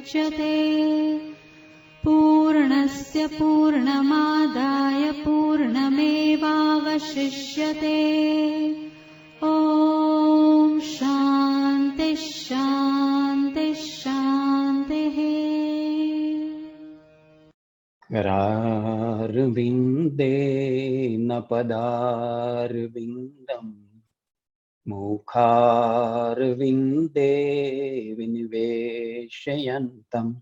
मुच्यते। पूर्णस्य पूर्णमादाय पूर्णमेवावशिष्यते। ॐ शान्ति शान्ति शान्तिः। करारविन्देन पदारविन्दम् मुखारविन्दे विनिवेशयन्तम्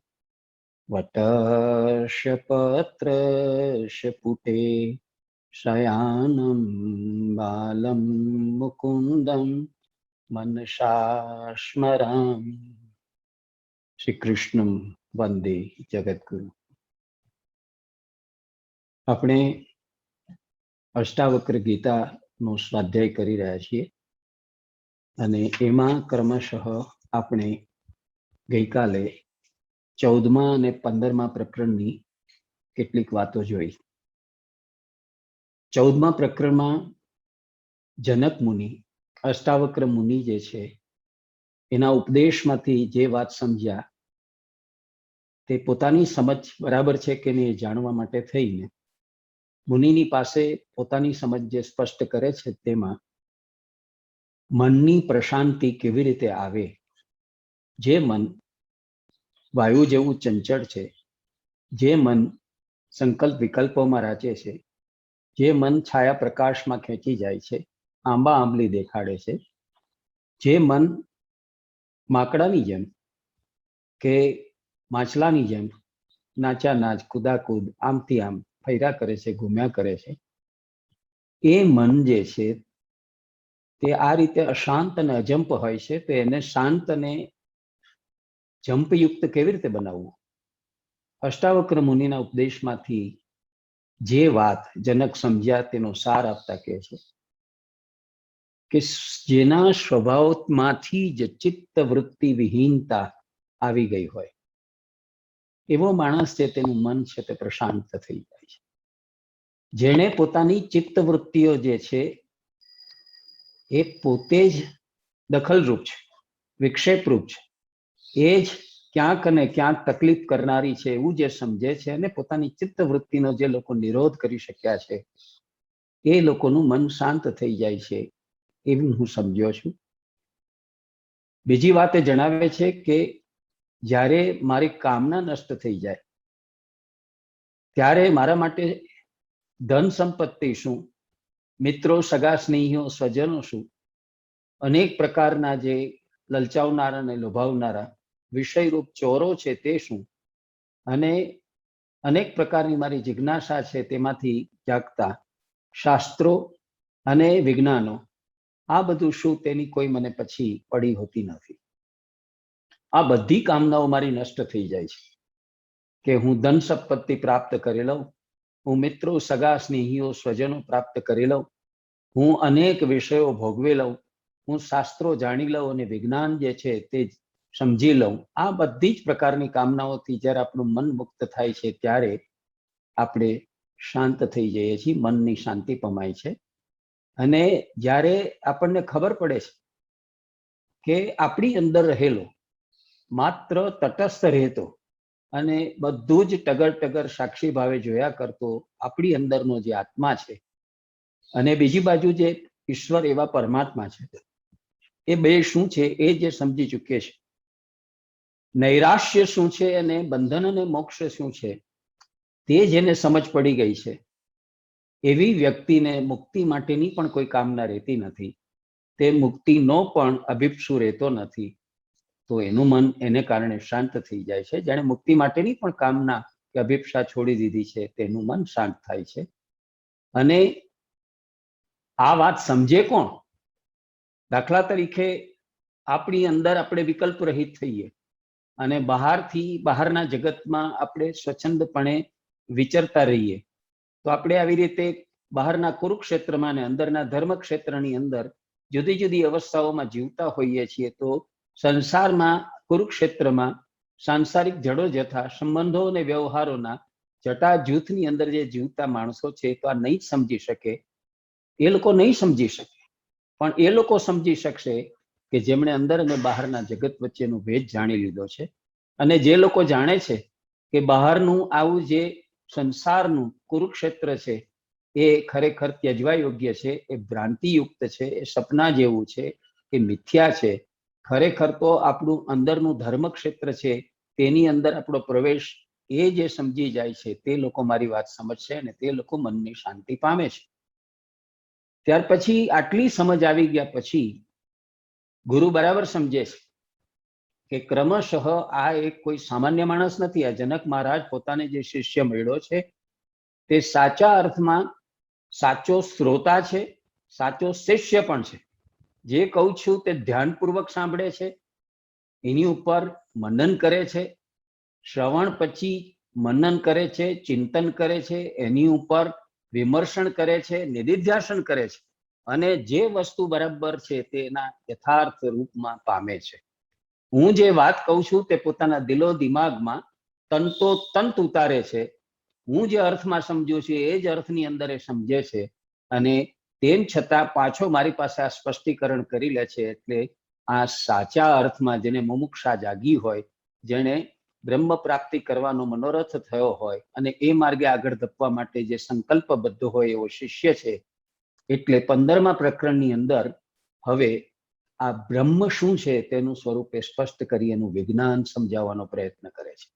वटर्षपत्रस्य पुटे शयानं बालं मुकुन्दं मनसा स्मरामि। श्री कृष्णं वंदे जगद्गुरु। આપણે અષ્ટાવક્ર ગીતાનો સ્વાધ્યાય કરી રહ્યા છીએ અને એમાં ક્રમશઃ આપણે ગઈકાલે 14મા અને 15મા પ્રકરણની કેટલીક વાતો જોઈ. 14મા પ્રકરણમાં જનક મુનિ, અષ્ટાવક્ર મુનિ જે છે એના ઉપદેશમાંથી જે વાત સમજ્યા તે પોતાની સમજ બરાબર છે કે નહીં જાણવા માટે થઈને મુનિની પાસે પોતાની સમજ જે સ્પષ્ટ કરે છે તેમાં મનની પ્રશાંતિ કેવી રીતે આવે. જે મન વાયુ જેવું ચંચળ છે, જે મન સંકલ્પ વિકલ્પોમાં રાચે છે, જે મન છાયા પ્રકાશમાં ખેંચી જાય છે, આંબા આંબલી દેખાડે છે, જે મન માકડાની જેમ કે માછલાની જેમ નાચા નાચ કુદાકૂદ આમથી આમ ફર્યા કરે છે, ઘૂમ્યા કરે છે, એ મન જે છે તે આ રીતે અશાંત અને અજંપ હોય છે. તો એને શાંત અને જંપયુક્ત કેવી રીતે બનાવવું? અષ્ટાવક્ર મુનિના ઉપદેશમાંથી જે વાત જનક સમજ્યા તેનો સાર આપતા કહે છે કે જેના સ્વભાવમાંથી જ ચિત્ત વૃત્તિ વિહીનતા આવી ગઈ હોય એવો માણસ છે તેનું મન છે તે પ્રશાંત થઈ જાય છે. જેણે પોતાની ચિત્ત વૃત્તિઓ જે છે એ પોતે જ દખલરૂપ છે, વિક્ષેપરૂપ છે, એ જ ક્યાંક અને ક્યાંક તકલીફ કરનારી છે એવું જે સમજે છે અને પોતાની ચિત્ત વૃત્તિનો જે લોકો નિરોધ કરી શક્યા છે એ લોકોનું મન શાંત થઈ જાય છે એવું હું સમજ્યો છું. બીજી વાત એ જણાવે છે કે જ્યારે મારી કામના નષ્ટ થઈ જાય ત્યારે મારા માટે ધન સંપત્તિ શું, મિત્રો સગા સ્નેહીઓ સ્વજનો શું, અનેક પ્રકારના જે લલચાવનારા અને લોભાવનારા વિષયરૂપ ચોરો છે તે શું, અને અનેક પ્રકારની મારી જિજ્ઞાસા છે તેમાંથી જાગતા શાસ્ત્રો અને વિજ્ઞાનો, આ બધું શું તેની કોઈ મને પછી પડી હોતી નથી. આ બધી કામનાઓ મારી નષ્ટ થઈ જાય છે કે હું ધન સંપત્તિ પ્રાપ્ત કરી લઉં, હું મિત્રો સગા સ્નેહીઓ સ્વજનો પ્રાપ્ત કરી લઉં, હું અનેક વિષયો ભોગવી લઉં, હું શાસ્ત્રો જાણી લઉં અને વિજ્ઞાન જે છે તે સમજી લઉં. આ બધી જ પ્રકારની કામનાઓથી જ્યારે આપણું મન મુક્ત થાય છે ત્યારે આપણે શાંત થઈ જઈએ છીએ, મનની શાંતિ પમાય છે. અને જ્યારે આપણને ખબર પડે છે કે આપણી અંદર રહેલો માત્ર તટસ્થ રહેતો અને બધું જ ટગર ટગર સાક્ષી ભાવે જોયા કરતો આપણી અંદરનો જે આત્મા છે અને બીજી બાજુ જે ઈશ્વર એવા પરમાત્મા છે, એ બે શું છે એ જે સમજી ચૂકે છે, નૈરાશ્ય શું છે અને બંધન અને મોક્ષ શું છે તે જેને સમજ પડી ગઈ છે એવી વ્યક્તિને મુક્તિ માટેની પણ કોઈ કામના રહેતી નથી. તે મુક્તિનો પણ અભિપ્સુ રહેતો નથી. તો એનું મન એને કારણે શાંત થઈ જાય છે. જેણે મુક્તિ માટેની પણ કામના કે અભિપ્સા છોડી દીધી છે તેનું મન શાંત થાય છે. અને આ વાત સમજે કોણ? દાખલા તરીકે આપણી અંદર આપણે વિકલ્પ રહિત થઈએ અને બહારના જગતમાં આપણે સ્વચ્છંદપણે વિચરતા રહીએ તો આપણે આવી રીતે બહારના કુરુક્ષેત્રમાં અને અંદરના ધર્મક્ષેત્રની અંદર જુદી જુદી અવસ્થાઓમાં જીવતા હોઈએ છીએ. તો સંસારમાં કુરુક્ષેત્રમાં સાંસારિક જડો જથા સંબંધો અને વ્યવહારોના જટા જૂથની અંદર જે જીવતા માણસો છે તો આ નહીં સમજી શકે. એ લોકો નહીં સમજી શકે, પણ એ લોકો સમજી શકશે કે જેમણે અંદર અને બહારના જગત વચ્ચેનો ભેદ જાણી લીધો છે અને જે લોકો જાણે છે કે બહારનું આવું જે સંસારનું કુરુક્ષેત્ર છે એ ખરેખર ત્યજવા યોગ્ય છે, એ ભ્રાંતિયુક્ત છે, એ સપના જેવું છે, એ મિથ્યા છે, ખરેખર તો આપણું અંદરનું ધર્મક્ષેત્ર છે તેની અંદર આપણો પ્રવેશ, એ જે સમજી જાય છે તે લોકો મારી વાત સમજશે અને તે લોકો મનની શાંતિ પામે છે. ત્યાર પછી આટલી સમજ આવી ગયા પછી ગુરુ બરાબર સમજે છે કે ક્રમશઃ આ એક કોઈ સામાન્ય માણસ નથી. આ જનક મહારાજ પોતાને જે શિષ્ય મળ્યો છે તે સાચા અર્થમાં સાચો શ્રોતા છે, સાચો શિષ્ય પણ છે. જે કહું છું તે ધ્યાનપૂર્વક સાંભળે છે, એની ઉપર મનન કરે છે, શ્રવણ પછી મનન કરે છે, ચિંતન કરે છે, એની ઉપર વિમર્શન કરે છે, નિધિધ્યાસન કરે છે અને જે વસ્તુ બરાબર છે તેના યથાર્થ રૂપમાં પામે છે. હું જે વાત કહું છું તે પોતાના દિલો દિમાગમાં તંતો તંત ઉતારે છે. હું જે અર્થમાં સમજુ છું એ જ અર્થની અંદર એ સમજે છે અને તેમ છતાં પાછો મારી પાસે આ સ્પષ્ટીકરણ કરી લે છે. એટલે આ સાચા અર્થમાં જેને મુમુક્ષા જાગી હોય, જેને બ્રહ્મ પ્રાપ્તિ કરવાનો મનોરથ થયો હોય અને એ માર્ગે આગળ ધપવા માટે જે સંકલ્પબદ્ધ હોય એવો શિષ્ય છે. એટલે 15મા પ્રકરણની અંદર હવે આ બ્રહ્મ શું છે તેનું સ્વરૂપે સ્પષ્ટ કરી એનું વિજ્ઞાન સમજાવવાનો પ્રયત્ન કરે છે.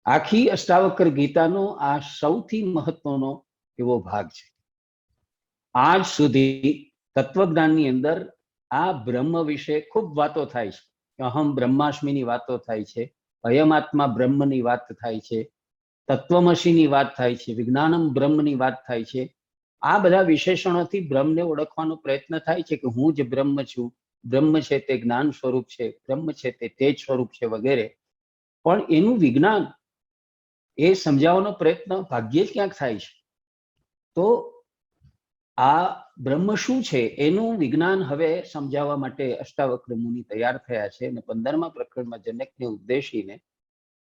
આખી અષ્ટાવક્ર ગીતાનો આ સૌથી મહત્વનો એવો ભાગ છે. આજ સુધી તત્વજ્ઞાનની અંદર આ બ્રહ્મ વિશે ખૂબ વાતો થાય છે. અહમ બ્રહ્માસ્મિની વાતો થાય છે, અયમાત્મા બ્રહ્મની વાત થાય છે, તત્વમસીની વાત થાય છે, વિજ્ઞાનમ બ્રહ્મની વાત થાય છે. આ બધા વિશેષણોથી બ્રહ્મને ઓળખવાનો પ્રયત્ન થાય છે કે હું જ બ્રહ્મ છું, બ્રહ્મ છે તે જ્ઞાન સ્વરૂપ છે, બ્રહ્મ છે તે તેજ સ્વરૂપ છે વગેરે. પણ એનું વિજ્ઞાન એ સમજાવવાનો પ્રયત્ન ભાગ્યે જ ક્યાંક થાય છે. તો આ બ્રહ્મ શું છે એનું વિજ્ઞાન હવે સમજાવવા માટે અષ્ટાવક્ર મુનિ તૈયાર થયા છે અને 15મા પ્રકરણમાં જનકને ઉદ્દેશીને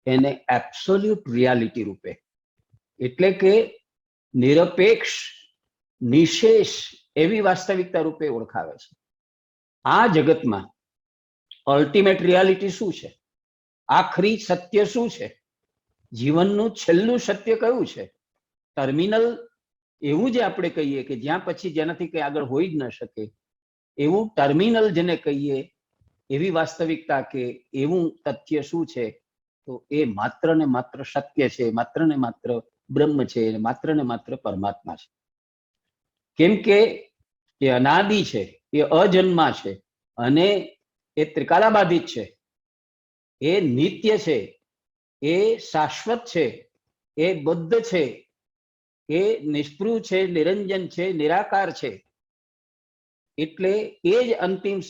એને એબ્સોલ્યુટ રિયાલિટી રૂપે, એટલે કે નિરપેક્ષ નિશેષ એવી વાસ્તવિકતા રૂપે ઓળખાવે છે. આ જગતમાં અલ્ટિમેટ રિયાલિટી શું છે, આખરી સત્ય શું છે, જીવનનું છેલ્લું સત્ય કયું છે, ટર્મિનલ એવું જે આપણે કહીએ કે જ્યાં પછી જેનાથી કંઈ આગળ હોઈ જ ન શકે એવું ટર્મિનલ જેને કહીએ, એવી વાસ્તવિકતા કે એવું તથ્ય શું છે, તો એ માત્ર ને માત્ર સત્ય છે, માત્ર ને માત્ર બ્રહ્મ છે, માત્ર ને માત્ર પરમાત્મા છે. કેમ કે એ અનાદિ છે, એ અજન્મા છે અને એ ત્રિકાલાબાધિત છે, એ નિત્ય છે, એ શાશ્વત છે, એ બુદ્ધ છે, એ નિષ્પૃહ છે, નિરંજન છે, નિરાકાર છે. એટલે એ જ અંતિમ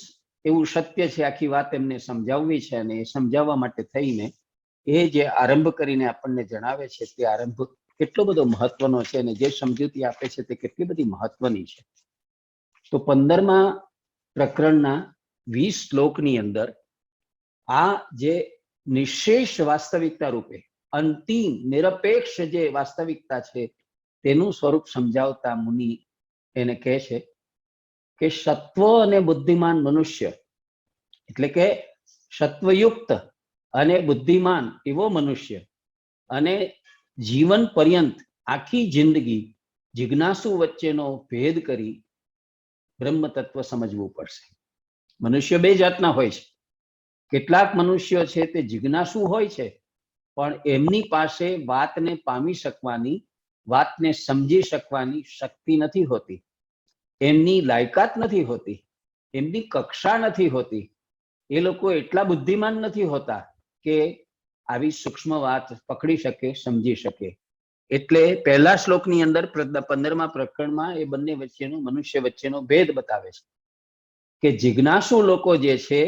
એવું સત્ય છે. આખી વાત એમને સમજાવવી છે અને એ સમજાવવા માટે થઈને એ જે આરંભ કરીને આપણને જણાવે છે તે આરંભ કેટલો બધો મહત્વનો છે અને જે સમજૂતી આપે છે તે કેટલી બધી મહત્વની છે. તો 15મા પ્રકરણના 20 શ્લોકની અંદર આ જે નિશેષ વાસ્તવિકતા રૂપે અંતિમ નિરપેક્ષ જે વાસ્તવિકતા છે તેનું સ્વરૂપ સમજાવતા મુનિ એને કહે છે કે સત્વ અને બુદ્ધિમાન મનુષ્ય, એટલે કે સત્વયુક્ત અને બુદ્ધિમાન એવો મનુષ્ય અને જીવન પર્યંત આખી જિંદગી જિજ્ઞાસુ વચ્ચેનો ભેદ કરી બ્રહ્મ તત્વ સમજવું પડશે. મનુષ્ય બે જાતના હોય છે. કેટલાક મનુષ્યો છે તે જિજ્ઞાસુ હોય છે પણ એમની પાસે વાતને પામી શકવાની, વાતને સમજી શકવાની શક્તિ નથી હોતી, એમની લાયકાત નથી હોતી, એમની કક્ષા નથી હોતી. એ લોકો એટલા બુદ્ધિમાન નથી હોતા કે આવી સૂક્ષ્મ વાત પકડી શકે, સમજી શકે. એટલે પહેલા શ્લોકની અંદર 15મા પ્રકરણમાં એ બંને વચ્ચેનો, મનુષ્ય વચ્ચેનો ભેદ બતાવે છે કે જિજ્ઞાસુ લોકો જે છે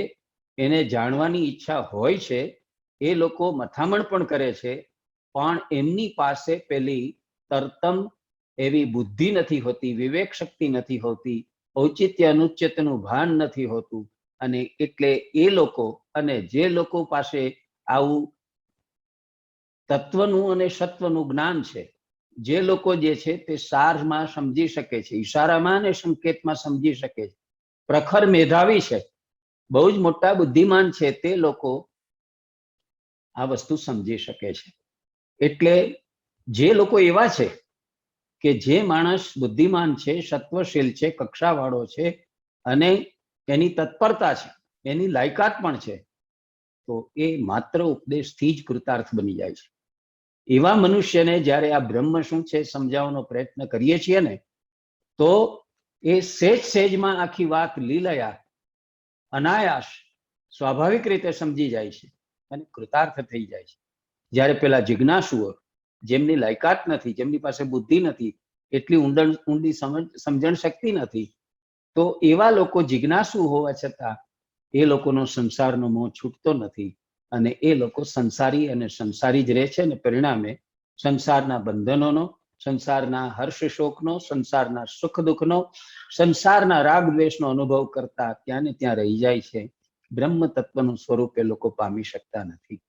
એને જાણવાની ઈચ્છા હોય છે, એ લોકો મથામણ પણ કરે છે પણ એમની પાસે પેલી તરતમ એવી બુદ્ધિ નથી હોતી, વિવેક શક્તિ નથી હોતી, ઔચિત્ય અનુચ્ચિતનું ભાન નથી હોતું. અને એટલે એ લોકો અને જે લોકો પાસે આવું તત્વનું અને સત્વનું જ્ઞાન છે, જે લોકો જે છે તે સારમાં સમજી શકે છે, ઈશારામાં અને સંકેતમાં સમજી શકે છે, પ્રખર મેધાવી છે, બહુ જ મોટા બુદ્ધિમાન છે, તે લોકો આ વસ્તુ સમજી શકે છે. એટલે જે લોકો એવા છે કે જે માણસ બુદ્ધિમાન છે, સત્વશીલ છે, કક્ષાવાળો છે અને એની તત્પરતા છે, એની લાયકાત પણ છે, તો એ માત્ર ઉપદેશથી જ કૃતાર્થ બની જાય છે. એવા મનુષ્યને જ્યારે આ બ્રહ્મ શું છે સમજાવવાનો પ્રયત્ન કરીએ છીએ ને, તો એ સહેજમાં આખી વાત લીલયા અનાયાસ સ્વાભાવિક રીતે સમજી જાય છે અને કૃતાર્થ થઈ જાય છે. જ્યારે પેલા જિજ્ઞાસુઓ, જેમની લાયકાત નથી, જેમની પાસે બુદ્ધિ નથી, એટલી ઊંડી સમજણ શક્તિ નથી, તો એવા લોકો જિજ્ઞાસુ હોવા છતાં એ લોકોનો સંસારનો મોહ છૂટતો નથી અને એ લોકો સંસારી અને સંસારી જ રહે છે ને પરિણામે સંસારના બંધનોનો, સંસારના હર્ષ શોકનો, સંસારના સુખ દુઃખનો, સંસારના રાગ દ્વેષનો અનુભવ કરતા ત્યાં ને ત્યાં રહી જાય છે. બ્રહ્મ તત્વનું સ્વરૂપ એ લોકો પામી શકતા નથી.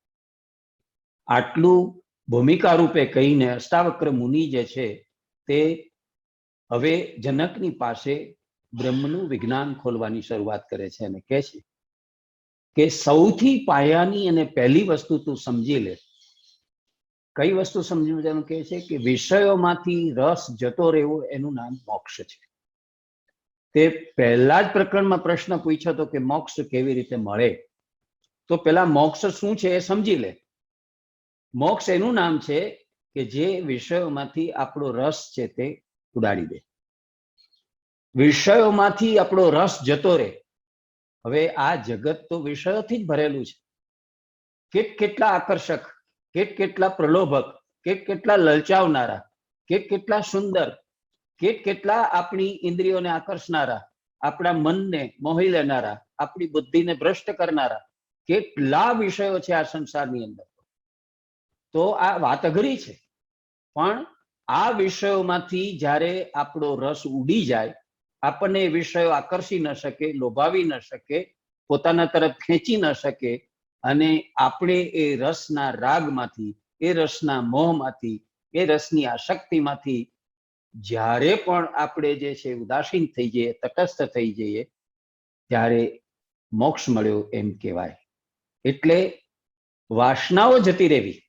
આટલું ભૂમિકા રૂપે કહીને અષ્ટાવક્ર મુનિ જે છે તે હવે જનકની પાસે બ્રહ્મનું વિજ્ઞાન ખોલવાની શરૂઆત કરે છે અને કહે છે કે સૌથી પાયાની અને પહેલી વસ્તુ તું સમજી લે. કઈ વસ્તુ સમજવાનું કહે છે કે વિષયોમાંથી રસ જતો રહેવો એનું નામ મોક્ષ છે. તે પહેલા જ પ્રકરણમાં પ્રશ્ન પૂછ્યો હતો કે મોક્ષ કેવી રીતે મળે, તો પેલા મોક્ષ શું છે એ સમજી લે. મોક્ષ એનું નામ છે કે જે વિષયોમાંથી આપણો રસ છે તે ઉડાડી દે, વિષયોમાંથી આપણો રસ જતો રહે. હવે આ જગત તો વિષયોથી જ ભરેલું છે. કેટલા આકર્ષક, કેટલા પ્રલોભક, કેટલા લલચાવનારા, કેટલા સુંદર, કેટલા આપણી ઇન્દ્રિયોને આકર્ષનારા, આપણા મનને મોહી લેનારા, આપણી બુદ્ધિને ભ્રષ્ટ કરનારા કેટલા વિષયો છે આ સંસારની અંદર. તો આ વાત અઘરી છે, પણ આ વિષયોમાંથી જ્યારે આપણો રસ ઉડી જાય, આપણને એ વિષયો આકર્ષી ન શકે, લોભાવી ન શકે, પોતાના તરફ ખેંચી ન શકે અને આપણે એ રસના રાગમાંથી, એ રસના મોહમાંથી, એ રસની આસક્તિમાંથી જ્યારે પણ આપણે જે છે ઉદાસીન થઈ જઈએ, તટસ્થ થઈ જઈએ, ત્યારે મોક્ષ મળ્યો એમ કહેવાય. એટલે વાસનાઓ જતી રહેવી,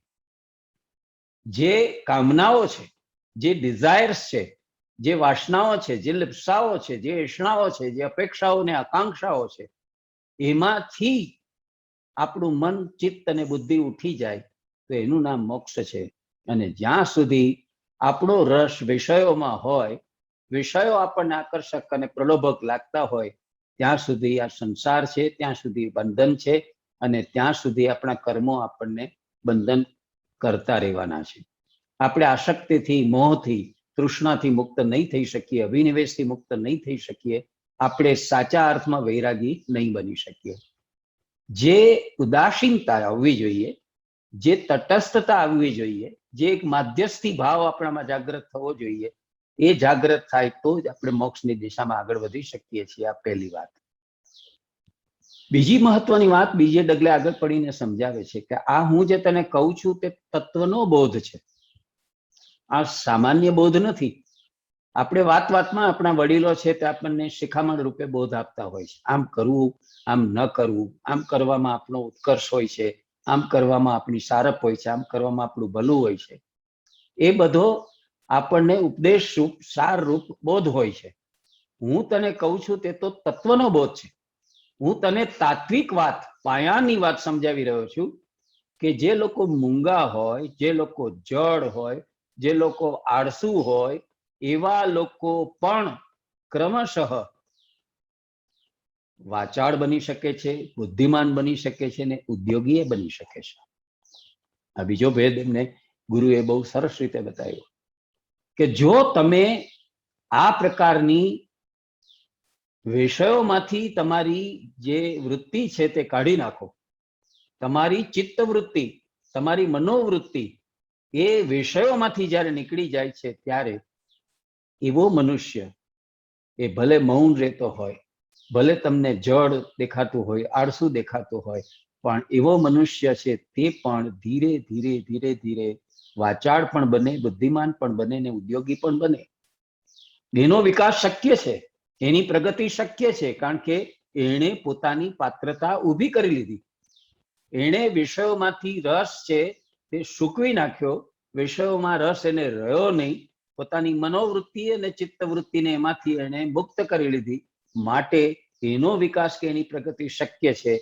જે કામનાઓ છે, જે ડિઝાયર્સ છે, જે વાસનાઓ છે, જે લિપ્સાઓ છે, જે એષણાઓ છે, જે અપેક્ષાઓ ને આકાંક્ષાઓ છે, એમાંથી આપણું મન, ચિત્ત અને બુદ્ધિ ઉઠી જાય તો એનું નામ મોક્ષ છે. અને જ્યાં સુધી આપણો રસ વિષયોમાં હોય, વિષયો આપણને આકર્ષક અને પ્રલોભક લાગતા હોય, ત્યાં સુધી આ સંસાર છે, ત્યાં સુધી બંધન છે અને ત્યાં સુધી આપણા કર્મો આપણને બંધન કરતા રહેવાના છે. આપણે આસક્તિથી, મોહથી, તૃષ્ણાથી મુક્ત નહીં થઈ શકીએ, અભિનિવેશથી મુક્ત નહીં થઈ શકીએ, આપણે સાચા અર્થમાં વૈરાગી નહીં બની શકીએ. જે ઉદાસીનતા આવવી જોઈએ, જે તટસ્થતા આવવી જોઈએ, જે એક માધ્યસ્થી ભાવ આપણામાં જાગૃત થવો જોઈએ, એ જાગૃત થાય તો જ આપણે મોક્ષની દિશામાં આગળ વધી શકીએ છીએ. આ પહેલી વાત. બીજી મહત્વની વાત બીજે ડગલે આગળ પડીને સમજાવે છે કે આ હું જે તને કહું છું તે તત્વનો બોધ છે, આ સામાન્ય બોધ નથી. આપણે વાતમાં આપણા વડીલો છે તે આપણને શિખામણ રૂપે બોધ આપતા હોય છે. આમ કરવું, આમ ન કરવું, આમ કરવામાં આપણો ઉત્કર્ષ હોય છે, આમ કરવામાં આપણી સારપ હોય છે, આમ કરવામાં આપણું ભલું હોય છે. એ બધો આપણને ઉપદેશ રૂપ, સાર રૂપ બોધ હોય છે. હું તને કહું છું તે તો તત્વનો બોધ છે. હું તને તાત્વિક વાત, પાયાની વાત સમજાવી રહ્યો છું કે જે લોકો મૂંગા હોય, જે લોકો જડ હોય, જે લોકો આળસુ હોય, એવા લોકો પણ ક્રમશઃ વાચાળ બની શકે છે, બુદ્ધિમાન બની શકે છે ને ઉદ્યોગી બની શકે છે. આ બીજો ભેદ એમને ગુરુએ બહુ સરસ રીતે બતાવ્યો કે જો તમે આ પ્રકારની વિષયોમાંથી તમારી જે વૃત્તિ છે તે કાઢી નાખો, તમારી ચિત્ત વૃત્તિ, તમારી મનોવૃત્તિ એ વિષયોમાંથી જ્યારે નીકળી જાય છે, ત્યારે એવો મનુષ્ય, એ ભલે મૌન રહેતો હોય, ભલે તમને જડ દેખાતું હોય, આળસુ દેખાતું હોય, પણ એવો મનુષ્ય છે તે પણ ધીરે ધીરે ધીરે ધીરે વાચાળ પણ બને, બુદ્ધિમાન પણ બને ને ઉદ્યોગી પણ બને. એનો વિકાસ શક્ય છે, એની પ્રગતિ શક્ય છે, કારણ કે એણે પોતાની પાત્રતા ઊભી કરી લીધી. એણે વિષયોમાંથી રસ છે તે સૂકવી નાખ્યો, વિષયોમાં રસ એને રહ્યો નહીં, પોતાની મનોવૃત્તિ અને ચિત્તવૃત્તિને એમાંથી એને મુક્ત કરી લીધી, માટે એનો વિકાસ કે એની પ્રગતિ શક્ય છે.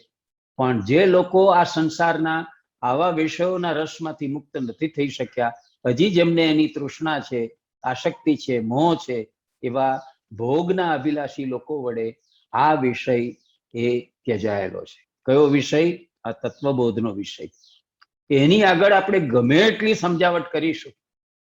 પણ જે લોકો આ સંસારના આવા વિષયોના રસમાંથી મુક્ત નથી થઈ શક્યા, હજી જેમને એની તૃષ્ણા છે, આસક્તિ છે, મોહ છે, એવા ભોગના અભિલાષી લોકો વડે આ વિષય એ ત્યજાયેલો છે. કયો વિષય? આ તત્વબોધનો વિષય. એની આગળ આપણે ગમે એટલી સમજાવટ કરીશું,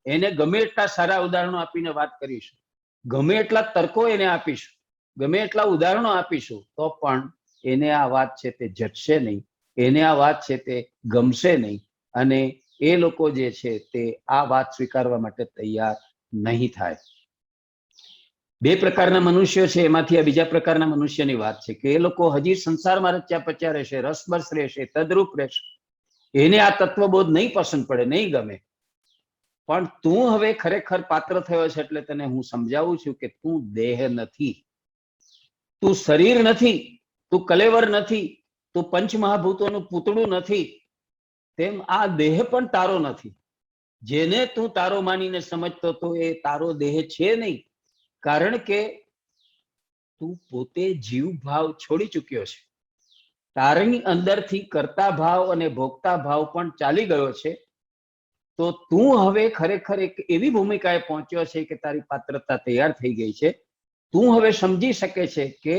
એને ગમે એટલા સારા ઉદાહરણો આપીને વાત કરીશું, ગમે એટલા તર્કો એને આપીશું, ગમે એટલા ઉદાહરણો આપીશું, તો પણ એને આ વાત છે તે જટશે નહીં, એને આ વાત છે તે ગમશે નહીં, અને એ લોકો જે છે તે આ વાત સ્વીકારવા માટે તૈયાર નહીં થાય. બે પ્રકારના મનુષ્યો છે, એમાંથી આ બીજા પ્રકારના મનુષ્યની વાત છે કે એ લોકો હજી સંસારમાં રચ્યા પચ્યા રહેશે, રસબસ રહેશે, તદરૂપ રહેશે, એને આ તત્વબોધ નહીં પસંદ પડે, નહીં ગમે. પણ તું હવે ખરેખર પાત્ર થયો છે એટલે તને હું સમજાવું છું કે તું દેહ નથી, તું શરીર નથી, તું કલેવર નથી, તું પંચમહાભૂતોનું પૂતળું નથી, તેમ આ દેહ પણ તારો નથી. જેને તું તારો માનીને સમજતો તો એ તારો દેહ છે નહીં, કારણ કે તું પોતે જીવ ભાવ છોડી ચૂક્યો છે. તારની અંદરથી કરતા ભાવ અને ભોગતા ભાવ પણ ચાલી ગયો છે. તો તું હવે ખરેખર એક એવી ભૂમિકાએ પહોંચ્યો છે કે તારી પાત્રતા તૈયાર થઈ ગઈ છે. તું હવે સમજી શકે છે કે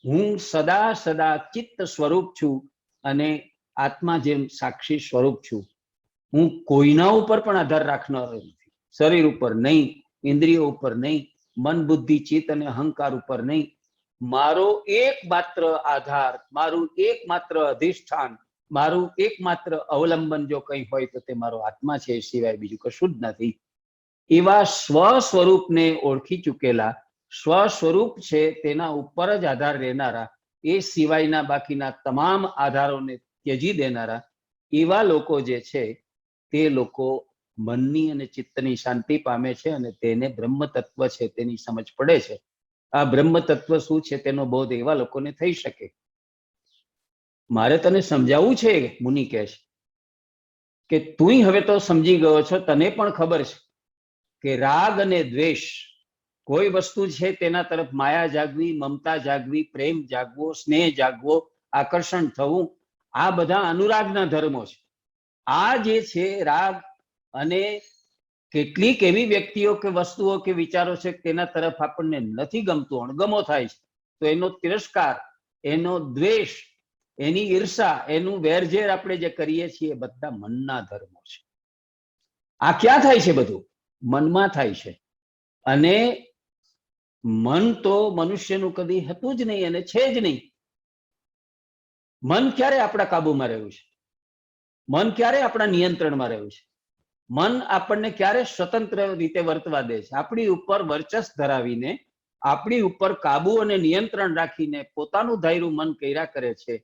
હું સદા સદા ચિત્ત સ્વરૂપ છું અને આત્મા જેમ સાક્ષી સ્વરૂપ છું. હું કોઈના ઉપર પણ આધાર રાખનારો નથી, શરીર ઉપર નહીં, ઇન્દ્રિયો ઉપર નહીં, મન બુદ્ધિ ચિત્ત અને અહંકાર ઉપર નહીં. મારો એકમાત્ર આધાર, મારું એકમાત્ર અધિષ્ઠાન, મારું એકમાત્ર અવલંબન જો કંઈ હોય તો તે મારો આત્મા છે, એ સિવાય બીજું કશું જ નથી. એવા સ્વ સ્વરૂપને ઓળખી ચૂકેલા, સ્વ સ્વરૂપ છે તેના ઉપર જ આધાર રહેનારા, એ સિવાયના બાકીના તમામ આધારોને ત્યજી દેનારા એવા લોકો જે છે તે લોકો મનની અને ચિત્તની શાંતિ પામે છે અને તેને બ્રહ્મ તત્વ છે તેની સમજ પડે છે. આ બ્રહ્મ તત્વ શું છે તેનો બોધ એવા લોકોને થઈ શકે. મારે તને સમજાવવું છે, મુનિ કહે છે, કે તું હવે તો સમજી ગયો છો, તને પણ ખબર છે કે રાગ અને દ્વેષ કોઈ વસ્તુ છે તેના તરફ માયા જાગવી, મમતા જાગવી, પ્રેમ જાગવો, સ્નેહ જાગવો, આકર્ષણ થવું, આ બધા અનુરાગના ધર્મો છે. આ જે છે રાગ, અને કેટલીક એવી વ્યક્તિઓ કે વસ્તુઓ કે વિચારો છે તેના તરફ આપણને નથી ગમતું, અણગમો થાય છે, તો એનો તિરસ્કાર, એનો દ્વેષ, એની ઈર્ષા, એનું વેરઝેર આપણે જે કરીએ છીએ બધા મનના ધર્મો છે. આ ક્યાં થાય છે? બધું મનમાં થાય છે. અને મન તો મનુષ્યનું કદી હતું જ નહીં અને છે જ નહીં. મન ક્યારે આપણા કાબુમાં રહ્યું છે? મન ક્યારે આપણા નિયંત્રણમાં રહ્યું છે? મન આપણને ક્યારે સ્વતંત્ર રીતે વર્તવા દે છે? આપણી ઉપર વર્ચસ્વ ધરાવીને, આપણી ઉપર કાબુ અને નિયંત્રણ રાખીને પોતાનું ધાર્યું મન કર્યા કરે છે.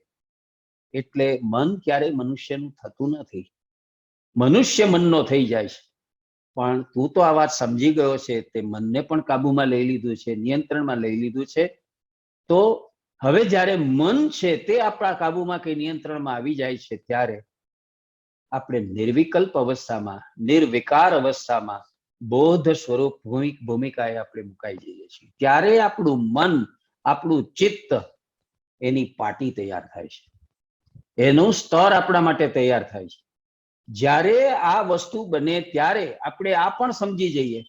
એટલે મન ક્યારેય મનુષ્યનું થતું નથી, મનુષ્ય મનનો થઈ જાય છે. પણ તું તો આ વાત સમજી ગયો છે, તે મનને પણ કાબુમાં લઈ લીધું છે, નિયંત્રણમાં લઈ લીધું છે. તો હવે જ્યારે મન છે તે આપણા કાબુમાં કે નિયંત્રણમાં આવી જાય છે, ત્યારે આપણે નિર્વિકલ્પ અવસ્થામાં, નિર્વિકાર અવસ્થામાં બોધ સ્વરૂપ ભૂમિકાએ આપણે મુકાઈ જઈએ છીએ. ત્યારે આપણું મન, આપણું ચિત્ત એની પાટી તૈયાર થાય છે, એનું સ્તર આપણા માટે તૈયાર થાય છે. જ્યારે આ વસ્તુ બને ત્યારે આપણે આ પણ સમજી જઈએ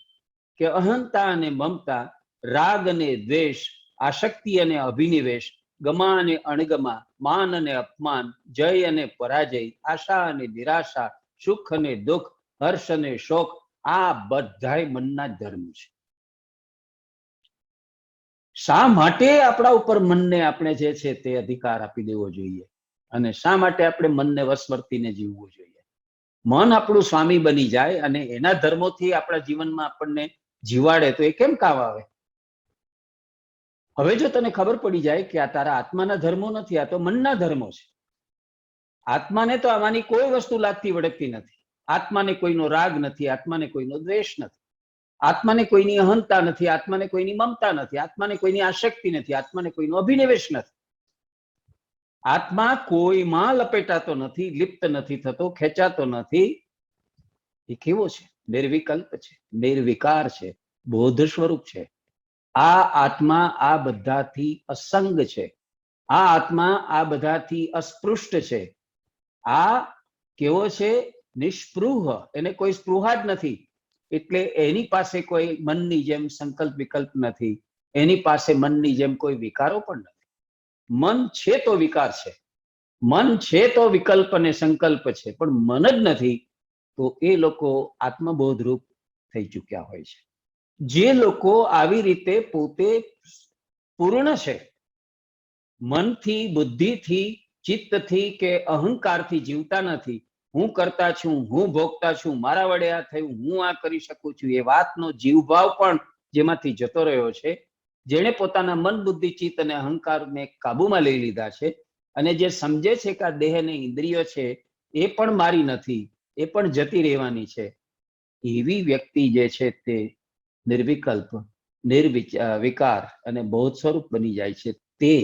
કે અહંતા અને મમતા, રાગ અને દ્વેષ, આસક્તિ અને અભિનિવેશ, ગમા અને અણગમા, માન અને અપમાન, જય અને પરાજય, આશા અને નિરાશા, સુખ અને દુઃખ, હર્ષ અને શોક, આ બધાય મનના ધર્મ છે. શા માટે આપણા ઉપર મનને આપણે જે છે તે અધિકાર આપી દેવો જોઈએ, અને શા માટે આપણે મનને વશવર્તીને જીવવું જોઈએ? મન આપણું સ્વામી બની જાય અને એના ધર્મોથી આપણા જીવનમાં આપણને જીવાડે તો એ કેમ કામ આવે? હવે જો તને ખબર પડી જાય કે આ તારા આત્માના ધર્મો નથી, આ તો મનના ધર્મો છે. આત્માને તો આમાંની કોઈ વસ્તુ લાગતી વળગતી નથી. આત્માને કોઈનો રાગ નથી, આત્માને કોઈનો દ્વેષ નથી, આત્માને કોઈની અહંતા નથી, આત્માને કોઈની મમતા નથી, આત્માને કોઈની આસક્તિ નથી, આત્માને કોઈનો અભિનિવેશ નથી. આત્મા કોઈમાં લપેટાતો નથી, લિપ્ત નથી થતો, ખેંચાતો નથી. એ કેવો છે? નિર્વિકલ્પ છે, નિર્વિકાર છે, બોધ સ્વરૂપ છે. આ આત્મા આ બધાથી અસંગ છે. આ આત્મા આ બધાથી અસ્પૃષ્ટ છે. આ કેવો છે? નિષ્પૃહ. એને કોઈ સ્પૃહા જ નથી. એટલે એની પાસે કોઈ મનની જેમ સંકલ્પ વિકલ્પ નથી. એની પાસે મનની જેમ કોઈ વિકારો પણ નથી. મન છે તો વિકાર છે, મન છે તો વિકલ્પ અને સંકલ્પ છે, પણ મન જ નથી તો એ લોકો આત્મબોધરૂપ થઈ ચૂક્યા હોય છે. જે લોકો આવી રીતે પોતે પૂર્ણ છે, મનથી, બુદ્ધિથી, ચિત્તથી કે અહંકારથી જીવતા નથી. હું કરતા છું, હું ભોગતા છું, મારા વડે આ થયું, હું આ કરી શકું છું, એ વાતનો જીવભાવ પણ જેમાંથી જતો રહ્યો છે, જેણે પોતાના મન, બુદ્ધિ, ચિત્ત અને અહંકારને કાબુમાં લઈ લીધા છે, અને જે સમજે છે કે આ દેહ અને ઇન્દ્રિયો છે એ પણ મારી નથી, એ પણ જતી રહેવાની છે, એવી વ્યક્તિ જે છે તે નિર્વિકલ્પ, નિર્વિકાર અને બોધ સ્વરૂપ બની જાય છે. તે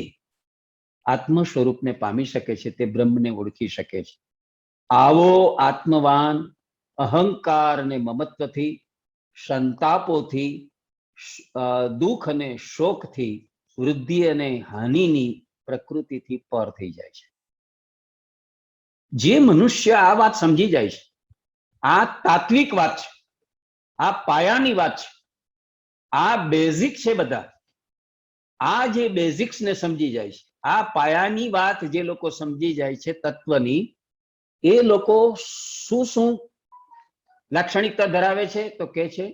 આત્મ સ્વરૂપને પામી શકે છે, તે બ્રહ્મને ઓળખી શકે છે. આવો આત્મવાન અહંકાર અને મમત્વથી, સંતાપોથી, દુઃખ અને શોકથી, વૃદ્ધિ અને હાનિની પ્રકૃતિથી પર થઈ જાય છે. જે મનુષ્ય આ વાત સમજી જાય છે, આ તાત્વિક વાત છે, આ પાયાની વાત છે, આ બેઝિક છે. બધા આ જે બેઝિક્સ ને સમજી જાય છે, આ પાયાની વાત જે લોકો સમજી જાય છે તત્વની, એ લોકો શું શું લાક્ષણિકતા ધરાવે છે? તો કે છે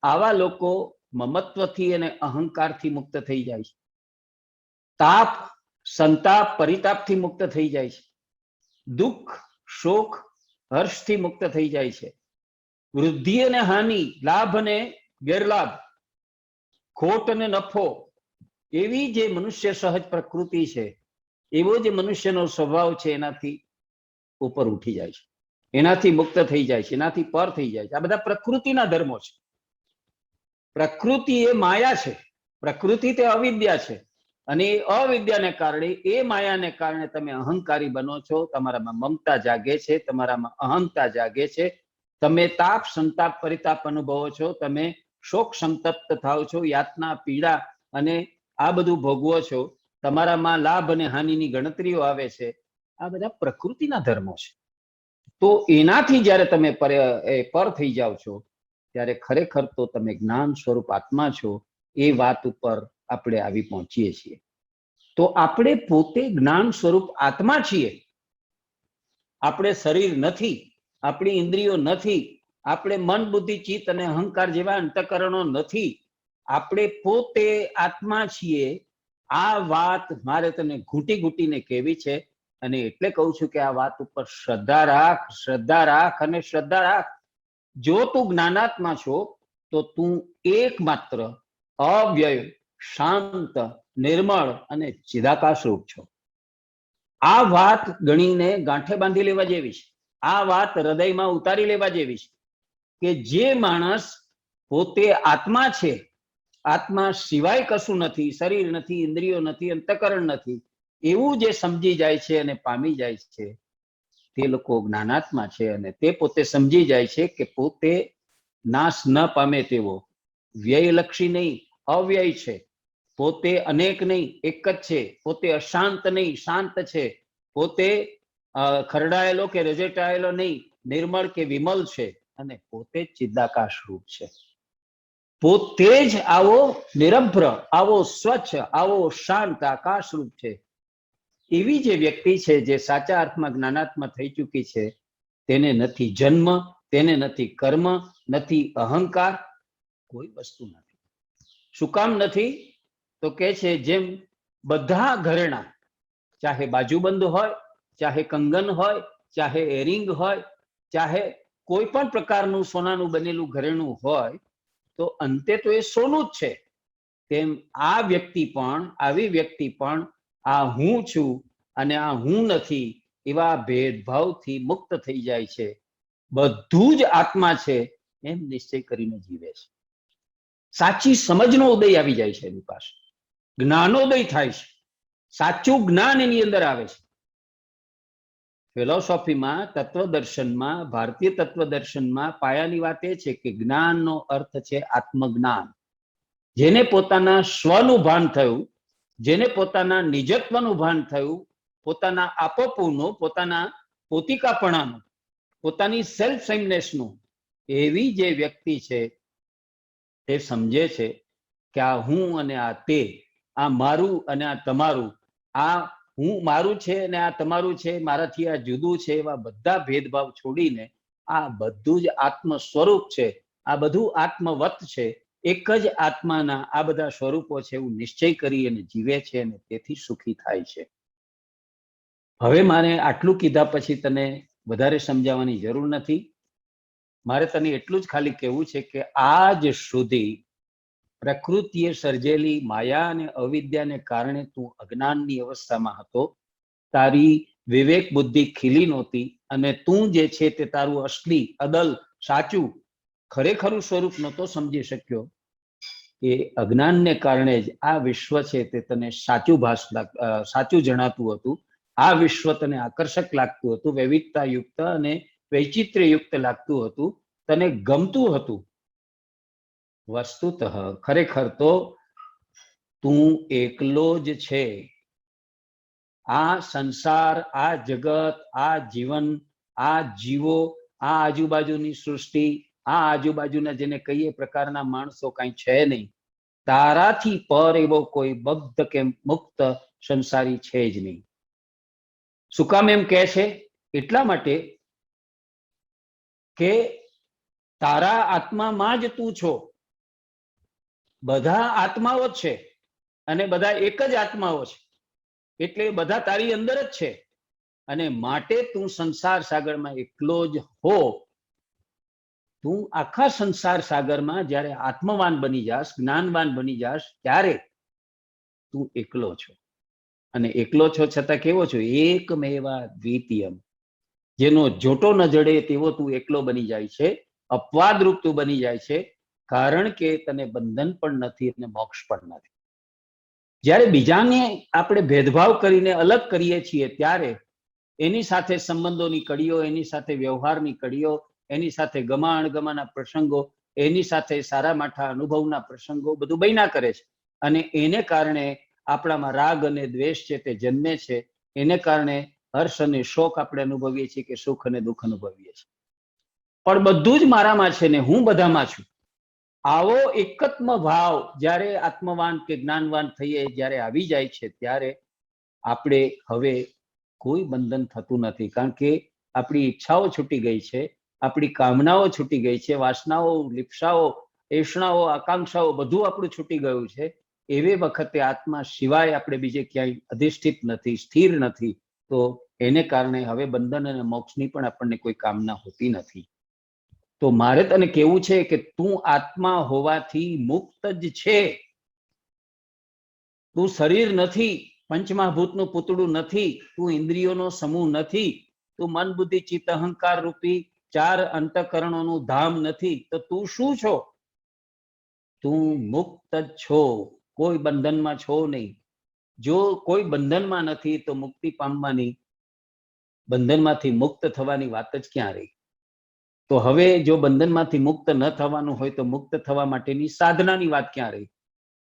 આવા લોકો મમત્વથી અને અહંકારથી મુક્ત થઈ જાય છે. તાપ, સંતાપ, પરિતાપથી મુક્ત થઈ જાય છે. દુઃખ, શોક, હર્ષથી મુક્ત થઈ જાય છે. વૃદ્ધિ અને હાનિ, લાભ અને ગેરલાભ, ખોટ અને નફો, એવી જે મનુષ્ય સહજ પ્રકૃતિ છે, એવો જે મનુષ્યનો સ્વભાવ છે, એનાથી ઉપર ઉઠી જાય છે, એનાથી મુક્ત થઈ જાય છે, એનાથી પર થઈ જાય છે. આ બધા પ્રકૃતિના ધર્મો છે. પ્રકૃતિ એ માયા છે, પ્રકૃતિ તે અવિદ્યા છે, અને એ અવિદ્યાને કારણે, એ માયાને કારણે તમે અહંકારી બનો છો. તમારામાં મમતા જાગે છે, તમારામાં અહંતા જાગે છે, તમે તાપ, સંતાપ, પરિતાપ અનુભવો છો, તમે શોક સંતપ્ત થાવ છો, યાતના, પીડા અને આ બધું ભોગવો છો, તમારામાં લાભ અને હાનિની ગણતરીઓ આવે છે. આ બધા પ્રકૃતિના ધર્મો છે. તો એનાથી જ્યારે તમે પર થઈ જાઓ છો, ત્યારે ખરેખર તો તમે જ્ઞાન સ્વરૂપ આત્મા છો, એ વાત ઉપર આપણે આવી પહોંચીએ છીએ. તો આપણે પોતે જ્ઞાન સ્વરૂપ આત્મા છીએ. આપણે શરીર નથી, આપણી ઇન્દ્રિયો નથી, આપણે મન, બુદ્ધિ, ચિત્ત અને અહંકાર જેવા અંતઃકરણો નથી. આપણે પોતે આત્મા છીએ. આ વાત મારે તને ઘૂંટી ઘૂંટીને કહેવી છે, અને એટલે કહું છું કે આ વાત ઉપર શ્રદ્ધા રાખ, શ્રદ્ધા રાખ અને શ્રદ્ધા રાખ. જો તું જ્ઞાનાત્મા છો તો તું એકમાત્ર અવ્યય, શાંત, નિર્મળ અને ચિદાકાશ રૂપ છો. આ વાત ગણીને ગાંઠે બાંધી લેવા જેવી છે. આ વાત હૃદયમાં ઉતારી લેવા જેવી છે કે જે માણસ પોતે આત્મા છે, આત્મા સિવાય કશું નથી, શરીર નથી, ઇન્દ્રિયો નથી, અંતઃકરણ નથી, એવું જે સમજી જાય છે અને પામી જાય છે, તે લોકો જ્ઞાનાત્મા છે. અને તે પોતે સમજી જાય છે કે પોતે નાશ ન પામે તેવો વ્યયલક્ષી નહીં, અવ્યય છે. પોતે અનેક નહીં, એક જ છે. પોતે અશાંત નહીં, શાંત છે. પોતે ખરડાયેલો કે રજેટાયેલો નહીં, નિર્મળ કે વિમલ છે. અને પોતે ચિદાકાશ રૂપ છે. પોતે જ આવો નિરભ્ર, આવો સ્વચ્છ, આવો શાંત આકાશ રૂપ છે. એવી જે વ્યક્તિ છે, જે સાચા અર્થમાં જ્ઞાનાત્મા થઈ ચૂકી છે, તેને નથી જન્મ, તેને નથી કર્મ, નથી અહંકાર, કોઈ વસ્તુ નથી. શું કામ નથી? તો કે છે જેમ બધા ઘરેણા, ચાહે બાજુબંધ હોય, ચાહે કંગન હોય, ચાહે એરિંગ હોય, ચાહે કોઈ પણ પ્રકારનું સોનાનું બનેલું ઘરેણું હોય, તો અંતે તો એ સોનું જ છે. તેમ આ વ્યક્તિ પણ, આવી વ્યક્તિ પણ આ હું છું અને આ હું નથી એવા ભેદભાવથી મુક્ત થઈ જાય છે. બધું જ આત્મા છે એમ નિશ્ચય કરીને જીવે છે. સાચી સમજનો ઉદય આવી જાય છે એની પાસે, જ્ઞાનોદય થાય છે. સાચું જ્ઞાન એની અંદર આવે છે. ફિલોસોફીમાં, તત્વદર્શનમાં, ભારતીય તત્વદર્શનમાં પાયાની વાત એ છે કે જ્ઞાનનો અર્થ છે આત્મજ્ઞાન. જેને પોતાના સ્વનું ભાન થયું, જેને પોતાના નિજત્વનું ભાન થયું, પોતાના આપોપુનું, પોતાના પોતિકાપણાનું, પોતાની સેલ્ફ સેમનેસનું, એવી જે વ્યક્તિ છે તે સમજે છે કે આ હું અને આ તે, આ મારું અને આ તમારું, આ હું મારું છે અને આ તમારું છે, મારાથી આ જુદું છે, એવા બધા ભેદભાવ છોડીને આ બધું જ આત્મ સ્વરૂપ છે, આ બધું આત્મવત છે, એક જ આત્માના આ બધા સ્વરૂપો છે એવું નિશ્ચય કરી અને જીવે છે અને તેથી સુખી થાય છે. હવે મારે આટલું કીધા પછી તને વધારે સમજાવવાની જરૂર નથી. મારે તને એટલું જ ખાલી કહેવું છે કે આજ સુધી પ્રકૃતિએ સર્જેલી માયા અને અવિદ્યાને કારણે તું અજ્ઞાનની અવસ્થામાં હતો. તારી વિવેક બુદ્ધિ ખીલી નહોતી અને તું જે છે તે તારું અસલી, અદલ, સાચું, ખરેખરું સ્વરૂપ નહોતો સમજી શક્યો. એ અજ્ઞાનને કારણે જ આ વિશ્વ છે તે તને સાચું જણાતું હતું. આ વિશ્વ તને આકર્ષક લાગતું હતું, વૈવિધતાયુક્ત અને વૈચિત્ર્યયુક્ત લાગતું હતું, તને ગમતું હતું. વસ્તુતઃ ખરેખર તો તું એકલો જ છે. આ સંસાર, આ જગત, આ જીવન, આ જીવો, આ આજુબાજુની સૃષ્ટિ, આ આજુબાજુના જેને કઈએ પ્રકારના માણસો કઈ છે નહીં. તારાથી પર એવો કોઈ બદ્ધ કે મુક્ત સંસારી છે જ નહીં. શું કામ એમ કહે છે? એટલા માટે કે તારા આત્મામાં જ તું છો. બધા આત્માઓ જ છે અને બધા એક જ આત્માઓ છે, એટલે બધા તારી અંદર જ છે. અને માટે તું સંસાર સાગરમાં એકલો જ હો. તું આખા સંસાર સાગરમાં જ્યારે આત્મવાન બની જાસ, જ્ઞાનવાન બની જાસ, ત્યારે તું એકલો છો. અને એકલો છો છતાં કેવો છો? એકમેવા દ્વિતીયમ. જેનો જોટો ન જડે તેવો તું એકલો બની જાય છે, અપવાદરૂપ તું બની જાય છે, કારણ કે તને બંધન પણ નથી અને મોક્ષ પણ નથી. જ્યારે બીજાને આપણે ભેદભાવ કરીને અલગ કરીએ છીએ ત્યારે એની સાથે સંબંધોની કડીઓ, એની સાથે વ્યવહારની કડીઓ, એની સાથે ગમા અણગમાના પ્રસંગો, એની સાથે સારા માઠા અનુભવના પ્રસંગો બધું બન્યા કરે છે. અને એને કારણે આપણામાં રાગ અને દ્વેષ છે તે જન્મે છે. એને કારણે હર્ષ અને શોક આપણે અનુભવીએ છીએ કે સુખ અને દુઃખ અનુભવીએ છીએ. પણ બધું જ મારામાં છે ને હું બધામાં છું. આવો એકત્મ ભાવ જ્યારે આત્મવાન કે જ્ઞાનવાન થઈએ, જ્યારે આવી જાય છે, ત્યારે આપણે હવે કોઈ બંધન થતું નથી. કારણ કે આપણી ઈચ્છાઓ છૂટી ગઈ છે, આપણી કામનાઓ છૂટી ગઈ છે, વાસનાઓ, લીપ્સાઓ, એષણાઓ, આકાંક્ષાઓ બધું આપણું છૂટી ગયું છે. એવે વખતે આત્મા સિવાય આપણે બીજે ક્યાંય અધિષ્ઠિત નથી, સ્થિર નથી. તો એને કારણે હવે બંધન અને મોક્ષની પણ આપણને કોઈ કામના હોતી નથી. તો મારે તને કેવું છે કે તું આત્મા હોવાથી મુક્ત જ છે. તું શરીર નથી, પંચમહાભૂતનું પૂતળું નથી, તું ઇન્દ્રિયોનો સમૂહ નથી, તું મન બુદ્ધિ ચિત્ત અહંકાર રૂપી 4 અંતઃકરણોનું ધામ નથી. તો તું શું છો? તું મુક્ત જ છો. કોઈ બંધનમાં છો નહીં. જો કોઈ બંધનમાં નથી તો મુક્તિ પામવાની, બંધનમાંથી મુક્ત થવાની વાત જ ક્યાં રહી? તો હવે જો બંધનમાંથી મુક્ત ન થવાનું હોય તો મુક્ત થવા માટેની સાધનાની વાત ક્યાં રહી?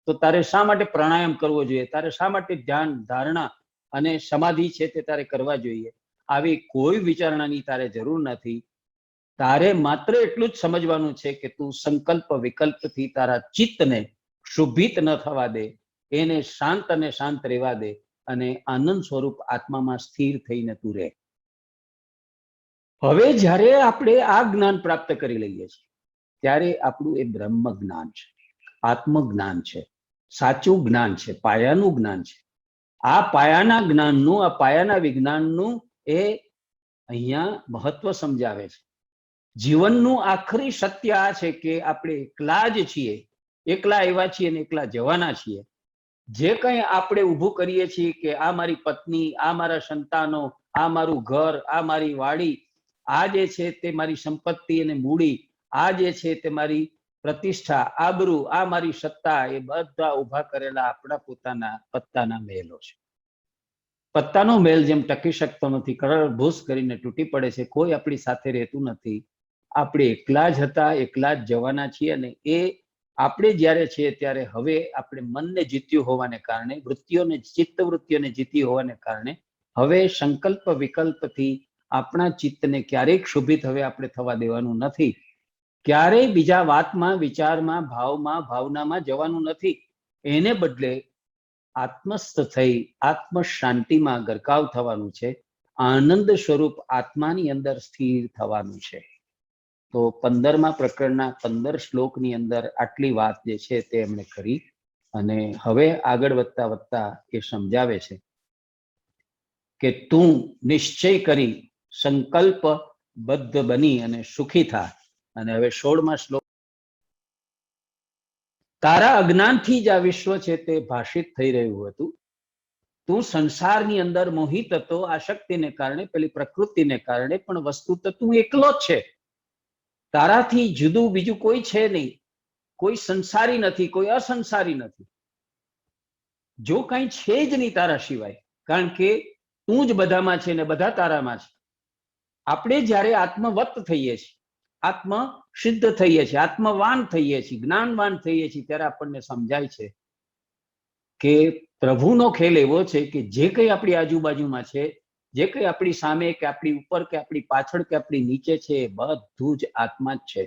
તો તારે શા માટે પ્રાણાયામ કરવો જોઈએ? તારે શા માટે ધ્યાન, ધારણા અને સમાધિ છે તે તારે કરવા જોઈએ? આવી કોઈ વિચારણાની તારે જરૂર નથી. તારે માત્ર એટલું જ સમજવાનું છે કે તું સંકલ્પ વિકલ્પથી તારા ચિત્તને શુભિત ન થવા દે, એને શાંત અને શાંત રહેવા દે અને આનંદ સ્વરૂપ આત્મામાં સ્થિર થઈને તું રહે. હવે જ્યારે આપણે આ જ્ઞાન પ્રાપ્ત કરી લઈએ છીએ ત્યારે આપણું એ બ્રહ્મ જ્ઞાન છે, આત્મજ્ઞાન છે, સાચું જ્ઞાન છે, પાયાનું જ્ઞાન છે. આ પાયાના જ્ઞાનનું, આ પાયાના વિજ્ઞાનનું એ અહીંયા મહત્વ સમજાવે છે. જીવનનું આખરી સત્ય આ છે કે આપણે એકલા જ છીએ, એકલા આવ્યા છીએ અને એકલા જવાના છીએ. જે કંઈ આપણે ઊભું કરીએ છીએ કે આ મારી પત્ની, આ મારા સંતાનો, આ મારું ઘર, આ મારી વાડી, આ જે છે તે મારી સંપત્તિ અને મૂડી, આ જે છે તે મારી પ્રતિષ્ઠા, આબરૂ, આ મારી સત્તા, એ બધા ઊભા કરેલા આપણા પોતાના પત્તાના મહેલો છે. પત્તાનો મેલ જેમ ટકી શકતો નથી, કરડભૂસ કરીને તૂટી પડે છે, કોઈ આપણી સાથે રહેતું નથી. આપણે એકલા જ હતા, એકલા જ જવાના છીએ. અને એ આપણે જ્યારે છીએ ત્યારે હવે આપણે મનને જીત્યું હોવાને કારણે, વૃત્તિઓને, ચિત્તવૃત્તિઓને જીતી હોવાને કારણે હવે સંકલ્પ વિકલ્પથી આપણા ચિત્તને ક્યારેય ક્ષુભિત હવે આપણે થવા દેવાનું નથી. ક્યારેય બીજા વાતમાં, વિચારમાં, ભાવમાં, ભાવનામાં જવાનું નથી. એને બદલે આત્મસ્થ થઈ આત્મ શાંતિમાં ગરકાવ થવાનું છે. આનંદ સ્વરૂપ આત્માની અંદર સ્થિર થવાનું છે. તો 15મા પ્રકરણના 15 શ્લોકની અંદર આટલી વાત જે છે તે એમણે કરી. અને હવે આગળ વધતા વધતા એ સમજાવે છે કે તું નિશ્ચય કરી સંકલ્પબદ્ધ બની અને સુખી થા. અને હવે 16મા શ્લોક, તારા અજ્ઞાનથી જ આ વિશ્વ છે તે ભાષિત થઈ રહ્યું હતું. તું સંસારની અંદર મોહિત હતો આસક્તિને કારણે, પેલી પ્રકૃતિને કારણે, પણ વસ્તુ તો તું એકલો જ છે. તારાથી જુદું બીજું કોઈ છે નહીં. કોઈ સંસારી નથી, કોઈ અસંસારી નથી. જો કઈ છે જ નહીં તારા સિવાય, કારણ કે તું જ બધામાં છે ને બધા તારામાં છે. આપણે જ્યારે આત્મવત થઈએ છીએ, આત્મ સિદ્ધ થઈએ છીએ, આત્મવાન થઈએ છીએ, જ્ઞાનવાન થઈએ છીએ, ત્યારે આપણને સમજાય છે કે પ્રભુનો ખેલ એવો છે કે જે કંઈ આપણી આજુબાજુમાં છે, જે કંઈ આપણી સામે કે આપણી ઉપર કે આપણી પાછળ કે આપણી નીચે છે, એ બધું જ આત્મા જ છે.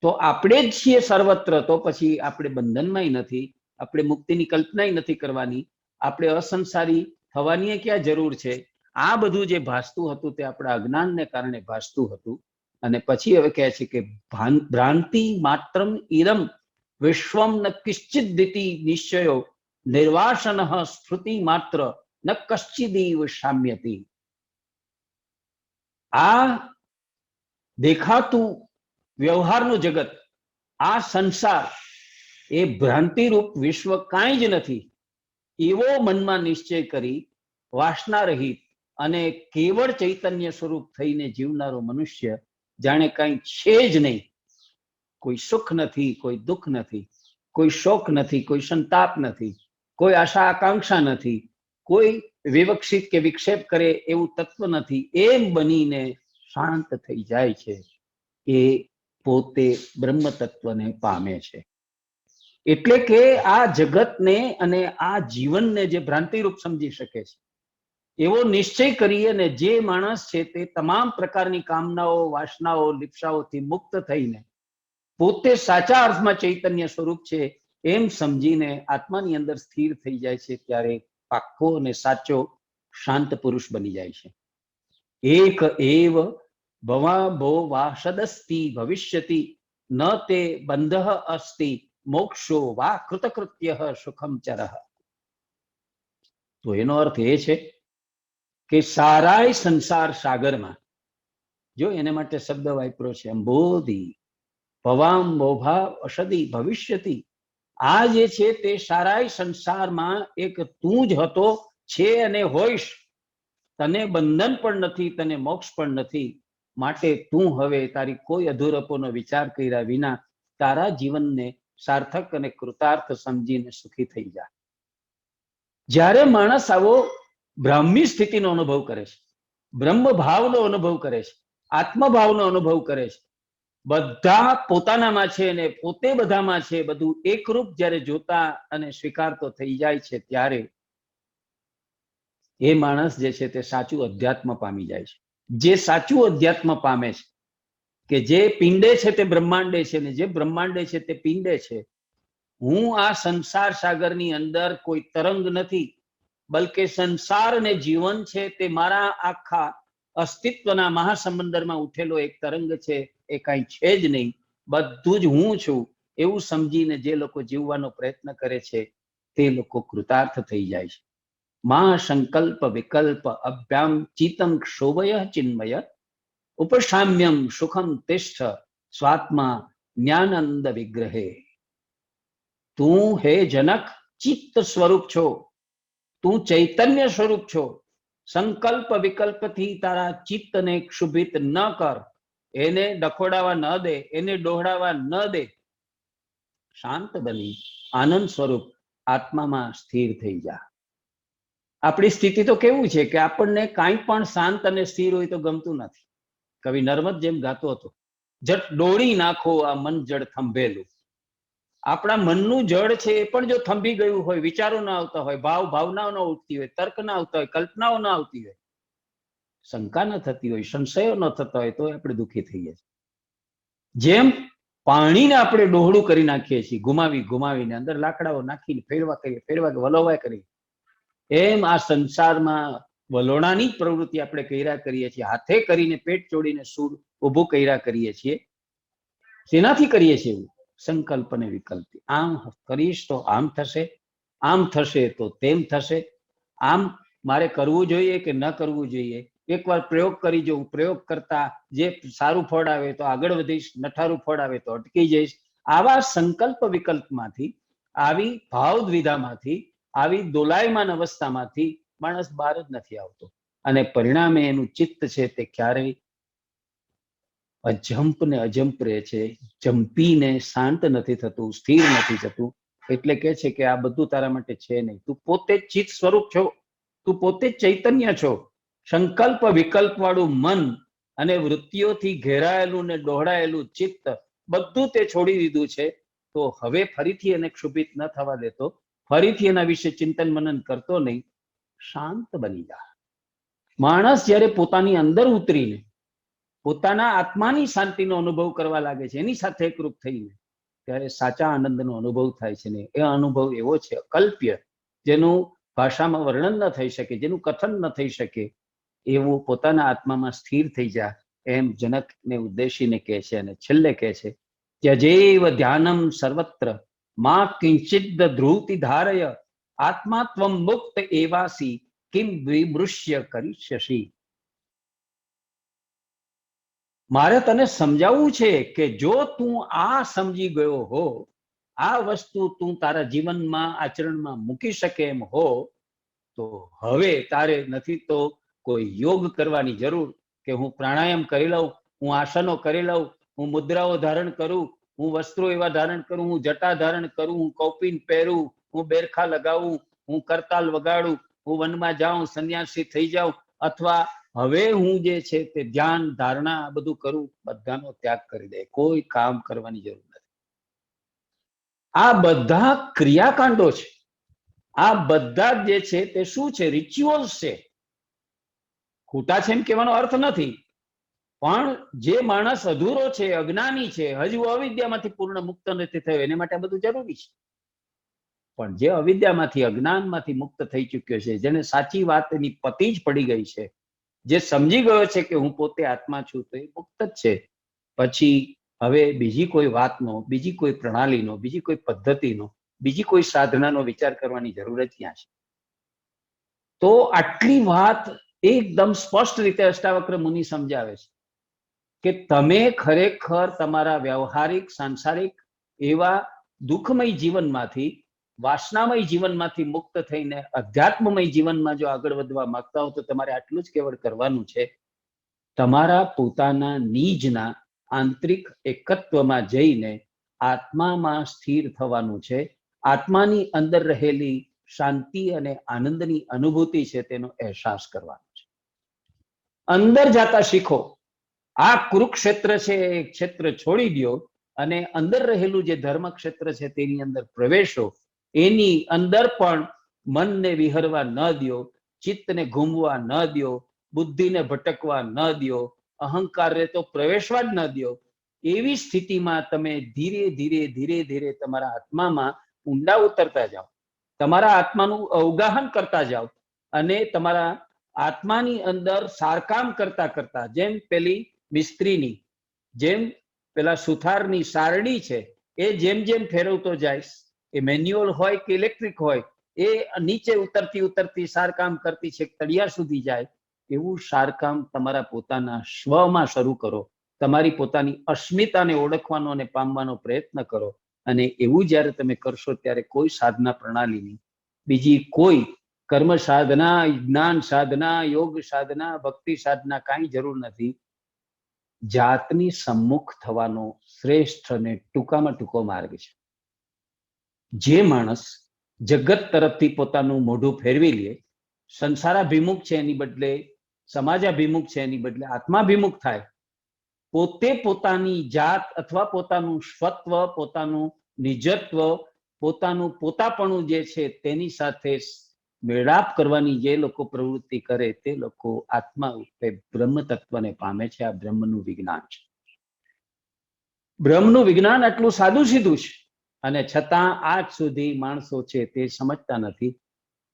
તો આપણે જ છીએ સર્વત્ર. તો પછી આપણે બંધનમાંય નથી, આપણે મુક્તિની કલ્પનાય નથી કરવાની, આપણે અસંસારી થવાની ક્યાં જરૂર છે? આ બધું જે ભાસતું હતું તે આપણા અજ્ઞાનને કારણે ભાસતું હતું. અને પછી હવે કહે છે કે ભ્રાંતિ માત્રમ ઇરમ વિશ્વમ ન કિશ્ચિદ દિતિ નિશ્ચયો નિર્વાસન સ્ફૃતિ માત્ર ન કશ્ચિદીવ શામ્યતિ. આ દેખાતું વ્યવહારનું જગત, આ સંસાર, એ ભ્રાંતિરૂપ વિશ્વ કાંઈ જ નથી, એવો મનમાં નિશ્ચય કરી વાસના રહિત અને કેવળ ચૈતન્ય સ્વરૂપ થઈને જીવનારો મનુષ્ય જાણે કાંઈ છે જ નહીં. કોઈ સુખ નથી, કોઈ દુઃખ નથી, કોઈ શોક નથી, કોઈ સંતાપ નથી, કોઈ આશા આકાંક્ષા નથી, કોઈ વિવક્ષિત કે વિક્ષેપ કરે એવું તત્વ નથી. એમ બનીને શાંત થઈ જાય છે. એ પોતે બ્રહ્મ તત્વને પામે છે. એટલે કે આ જગતને અને આ જીવનને જે ભ્રાંતિરૂપ સમજી શકે છે, એવો નિશ્ચય કરી અને જે માણસ છે તે તમામ પ્રકારની કામનાઓ, વાસનાઓ, લિપ્સાઓથી મુક્ત થઈને પોતે સાચા અર્થમાં ચૈતન્ય સ્વરૂપ છે એમ સમજીને આત્માની અંદર સ્થિર થઈ જાય છે, ત્યારે પાક્કો અને સાચો શાંત પુરુષ બની જાય છે. એક એવ ભવા ભો વાસદસ્તિ ભવિષ્યતિ ન તે બંધ અસ્તિ મોક્ષો વા કૃતકૃત્ય સુખમ ચરઃ. તો એનો અર્થ એ છે કે સારાય સંસાર સાગરમાં, જો એને માટે શબ્દ વાપર્યો છે અંબોધી ભવામ મોભા અષદી ભવિષ્યતિ, આ જે છે તે સારાય સંસારમાં એક તું જ હતો, છે અને હોઈશ. તને બંધન પણ નથી, તને મોક્ષ પણ નથી. માટે તું હવે તારી કોઈ અધૂરપોનો વિચાર કર્યા વિના તારા જીવનને સાર્થક અને કૃતાર્થ સમજીને સુખી થઈ જા. જ્યારે માણસ આવો બ્રાહ્મી સ્થિતિનો અનુભવ કરે છે, બ્રહ્મ ભાવનો અનુભવ કરે છે, આત્મભાવનો અનુભવ કરે છે, બધા પોતાનામાં છે ને પોતે બધામાં છે, બધું એકરૂપ જ્યારે જોતા અને સ્વીકારતો થઈ જાય છે, ત્યારે એ માણસ જે છે તે સાચું અધ્યાત્મ પામી જાય છે. જે સાચું અધ્યાત્મ પામે છે, કે જે પિંડે છે તે બ્રહ્માંડે છે ને જે બ્રહ્માંડે છે તે પિંડે છે. હું આ સંસાર સાગરની અંદર કોઈ તરંગ નથી, બલકે સંસાર અને જીવન છે તે મારા આખા અસ્તિત્વના મહાસમંદરમાં ઉઠેલો એક તરંગ છે. એ કાંઈ છે જ નહીં, બધું જ હું છું એવું સમજીને જે લોકો જીવવાનો પ્રયત્ન કરે છે તે લોકો કૃતાર્થ થઈ જાય છે. મા સંકલ્પ વિકલ્પ અભ્યામ ચિતમ ક્ષોભય ચિન્મય ઉપશામ્યમ સુખમ તિષ્ઠ સ્વાત્મા જ્ઞાનંદ વિગ્રહે. તું હે જનક ચિત્ત સ્વરૂપ છો, તું ચૈતન્ય સ્વરૂપ છો. સંકલ્પ વિકલ્પથી તારા ચિત્તને ક્ષુભિત ન કર, એને ડખોડાવા ન દે, એને ડોહડાવા ન દે. શાંત બની આનંદ સ્વરૂપ આત્મામાં સ્થિર થઈ જા. આપણી સ્થિતિ તો કેવું છે કે આપણને કાંઈ પણ શાંત અને સ્થિર હોય તો ગમતું નથી. કવિ નર્મદ જેમ ગાતો હતો, જટ ડોળી નાખો આ મન જડ થંભેલું. આપણા મનનું જડ છે એ પણ જો થંભી ગયું હોય, વિચારો ના આવતા હોય, ભાવનાઓ ના ઉઠતી હોય, તર્ક ના આવતા હોય, કલ્પનાઓ ના આવતી હોય, શંકા ન થતી હોય, સંશયો ન થતા હોય, તો આપણે દુઃખી થઈએ છીએ. જેમ પાણીને આપણે ડોહળું કરી નાખીએ છીએ, ગુમાવીને અંદર લાકડાઓ નાખીને ફેરવા વલોવા કરીએ, એમ આ સંસારમાં વલોણાની પ્રવૃત્તિ આપણે કર્યા કરીએ છીએ. હાથે કરીને પેટ ચોડીને સૂર ઉભું કર્યા કરીએ છીએ. શેનાથી કરીએ છીએ? સંકલ્પ અને વિકલ્પ. આમ કરીશ તો આમ થશે, આમ થશે તો તેમ થશે, આમ મારે કરવું જોઈએ કે ન કરવું જોઈએ. એકવાર પ્રયોગ કરી જોઉં, પ્રયોગ કરતા જે સારું ફળ આવે તો આગળ વધીશ, નઠારું ફળ આવે તો અટકી જઈશ. આવા સંકલ્પ વિકલ્પમાંથી, આવી ભાવ દ્વિધામાંથી, આવી દોલાયમાન અવસ્થામાંથી માણસ બહાર જ નથી આવતો, અને પરિણામે એનું ચિત્ત છે તે ક્યારેય અજંપ ને અજંપ રહે છે, જંપીને શાંત નથી થતું, સ્થિર નથી થતું. એટલે કે છે કે આ બધું તારા માટે છે નહીં. તું પોતે જ ચિત્ત સ્વરૂપ છો, તું પોતે જ ચૈતન્ય છો. સંકલ્પ વિકલ્પ વાળું મન અને વૃત્તિઓથી ઘેરાયેલું ને દોહડાયેલું ચિત્ત બધું તે છોડી દીધું છે. તો હવે ફરીથી એને ક્ષુભિત ન થવા દેતો, ફરીથી એના વિશે ચિંતન મનન કરતો નહીં, શાંત બની જા. માણસ જ્યારે પોતાની અંદર ઉતરીને પોતાના આત્માની શાંતિનો અનુભવ કરવા લાગે છે, એની સાથે એકરૂપ થઈને, ત્યારે સાચા આનંદનો અનુભવ થાય છે. ને એ અનુભવ એવો છે અકલ્પ્ય, જેનું ભાષામાં વર્ણન ન થઈ શકે, જેનું કથન ન થઈ શકે. એવું પોતાના આત્મામાં સ્થિર થઈ જા, એમ જનકને ઉદ્દેશીને કહે છે. અને છેલ્લે કહે છે, ત્યજેવ ધ્યાનમ સર્વત્ર મા કિંચિદ ધ્રુતિ ધારય આત્મા ત્વમ મુક્ત એવાસી કિમ વિમૃશ્ય કરીષ્યસી. મારે તને સમજાવવું છે કે જો તું આ સમજી ગયો હો, આ વસ્તુ તું તારા જીવનમાં આચરણમાં મૂકી શકે એમ હો, તો હવે તારે નથી તો કોઈ યોગ કરવાની જરૂર, કે હું પ્રાણાયામ કરી લઉં, હું આસનો કરી લઉં, હું મુદ્રાઓ ધારણ કરું, હું વસ્ત્રો એવા ધારણ કરું, હું જટા ધારણ કરું, હું કૌપિન પહેરું, હું બેરખા લગાવું, હું કરતાલ વગાડું, હું વનમાં જાઉં, સંન્યાસી થઈ જાઉં, અથવા હવે હું જે છે તે ધ્યાન ધારણા આ બધું કરું. બધાનો ત્યાગ કરી દે, કોઈ કામ કરવાની જરૂર નથી. આ બધા ક્રિયાકાંડો છે. આ બધા જે છે તે શું છે? રિચ્યુઅલ્સ છે. ખોટા છે એમ કહેવાનો અર્થ નથી, પણ જે માણસ અધૂરો છે, અજ્ઞાની છે, હજુ અવિદ્યામાંથી પૂર્ણ મુક્ત નથી થયો, એને માટે આ બધું જરૂરી છે. પણ જે અવિદ્યામાંથી, અજ્ઞાનમાંથી મુક્ત થઈ ચૂક્યો છે, જેને સાચી વાતની પતી જ પડી ગઈ છે, જે સમજી ગયો છે કે હું પોતે આત્મા છું, તો એ મુક્ત જ છે. પછી હવે બીજી કોઈ વાતનો, બીજી કોઈ પ્રણાલીનો, બીજી કોઈ પદ્ધતિનો, બીજી કોઈ સાધનાનો વિચાર કરવાની જરૂર જ ક્યાં છે? તો આટલી વાત એકદમ સ્પષ્ટ રીતે અષ્ટાવક્ર મુનિ સમજાવે છે કે તમે ખરેખર તમારા વ્યવહારિક, સાંસારિક એવા દુઃખમય જીવનમાંથી, વાસનામય જીવનમાંથી મુક્ત થઈને અધ્યાત્મમય જીવનમાં જો આગળ વધવા માંગતા હો, તો તમારે આટલું જ કેવળ કરવાનું છે. તમારા પોતાના નીજના આંતરિક એકત્વમાં જઈને આત્મામાં સ્થિર થવાનું છે. આત્માની અંદર રહેલી શાંતિ અને આનંદની અનુભૂતિ છે તેનો અહેસાસ કરવાનો છે. અંદર જતા શીખો. આ કુરુક્ષેત્ર છે એ ક્ષેત્ર છોડી દો અને અંદર રહેલું જે ધર્મ ક્ષેત્ર છે તેની અંદર પ્રવેશો. એની અંદર પણ મનને વિહરવા ન દો, ચિત્તને ઘૂમવા ન દો, બુદ્ધિને ભટકવા ન દો, અહંકારને તો પ્રવેશવા જ ન દો. એવી સ્થિતિમાં તમે ધીરે ધીરે ધીરે ધીરે તમારા આત્મામાં ઊંડા ઉતરતા જાઓ, તમારા આત્માનું અવગાહન કરતા જાઓ, અને તમારા આત્માની અંદર સારકામ કરતા કરતા, જેમ પેલી મિસ્ત્રીની, જેમ પેલા સુથારની સારડી છે, એ જેમ જેમ ફેરવતો જાય, એ મેન્યુઅલ હોય કે ઇલેક્ટ્રિક હોય, એ નીચે ઉતરતી ઉતરતી સારકામ કરતી છે, તળિયા સુધી જાય. એવું સારકામ તમારા પોતાના સ્વમાં શરૂ કરો. તમારી પોતાની અસ્મિતાને ઓળખવાનો અને પામવાનો પ્રયત્ન કરો. અને એવું જ્યારે તમે કરશો ત્યારે કોઈ સાધના પ્રણાલીની, બીજી કોઈ કર્મ સાધના, જ્ઞાન સાધના, યોગ સાધના, ભક્તિ સાધના કાંઈ જરૂર નથી. જાતની સમ્મુખ થવાનો શ્રેષ્ઠ અને ટૂંકામાં ટૂંકો માર્ગ છે. જે માણસ જગત તરફથી પોતાનું મોઢું ફેરવી લે, સંસારાભિમુખ છે એની બદલે સમાજાભિમુખ છે એની બદલે આત્માભિમુખ થાય, પોતે પોતાની જાત અથવા પોતાનું સ્વત્વ, પોતાનું નિજત્વ, પોતાનું પોતાપણું જે છે તેની સાથે મેળાપ કરવાની જે લોકો પ્રવૃત્તિ કરે તે લોકો આત્મા રૂપે બ્રહ્મ તત્વને પામે છે. આ બ્રહ્મનું વિજ્ઞાન છે. બ્રહ્મનું વિજ્ઞાન આટલું સાદું સીધું છે અને છતાં આજ સુધી માણસો છે તે સમજતા નથી.